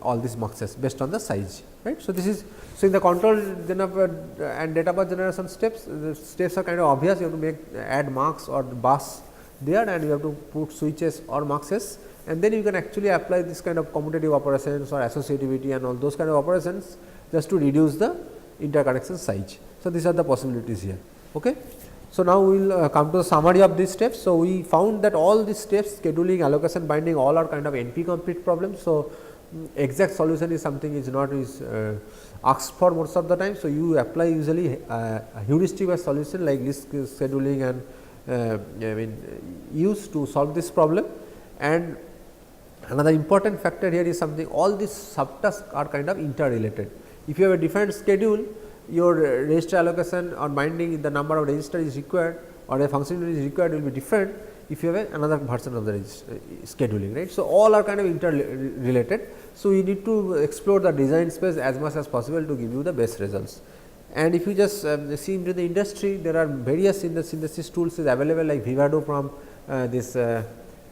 S1: all these muxes based on the size, right. So, this is so in the control and data path generation steps, the steps are kind of obvious. You have to add marks or bus there, and you have to put switches or muxes, and then you can actually apply this kind of commutative operations or associativity and all those kind of operations just to reduce the interconnection size. So, these are the possibilities here. Okay. So, now we will come to the summary of these steps. So, we found that all these steps, scheduling, allocation, binding, all are kind of NP complete problems. So, exact solution is something is not asked for most of the time. So, you apply usually a heuristic based solution like list scheduling and I mean used to solve this problem. And another important factor here is something, all these subtasks are kind of interrelated. If you have a different schedule, your register allocation or binding, the number of register is required or a function is required will be different if you have another version of the scheduling, right. So, all are kind of interrelated. So, you need to explore the design space as much as possible to give you the best results. And if you just see into the industry, there are various synthesis tools is available like Vivado from this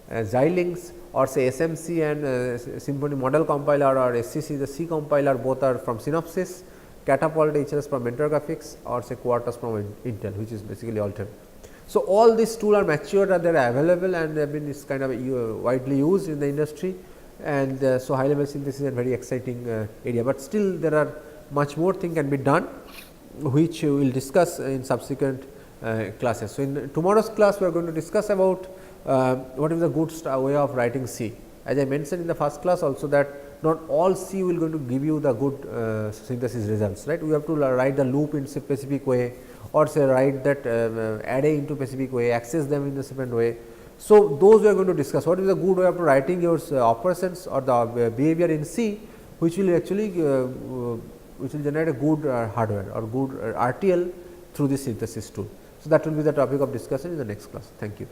S1: Xilinx, or say SMC and Symphony model compiler, or SCC the C compiler, both are from Synopsys. Catapult HS from Mentor Graphics, or say Quartus from Intel, which is basically Alter. So, all these tools are matured and they are available, and they have been is kind of widely used in the industry, and so high level synthesis is a very exciting area, but still there are much more thing can be done, which we will discuss in subsequent classes. So, in tomorrow's class we are going to discuss about what is the good way of writing C. As I mentioned in the first class also, that not all C will going to give you the good synthesis results, right. We have to write the loop in specific way, or say write that array into specific way, access them in a different way. So, those we are going to discuss what is the good way of writing your operations or the behavior in C, which will actually which will generate a good hardware or good RTL through this synthesis tool. So, that will be the topic of discussion in the next class. Thank you.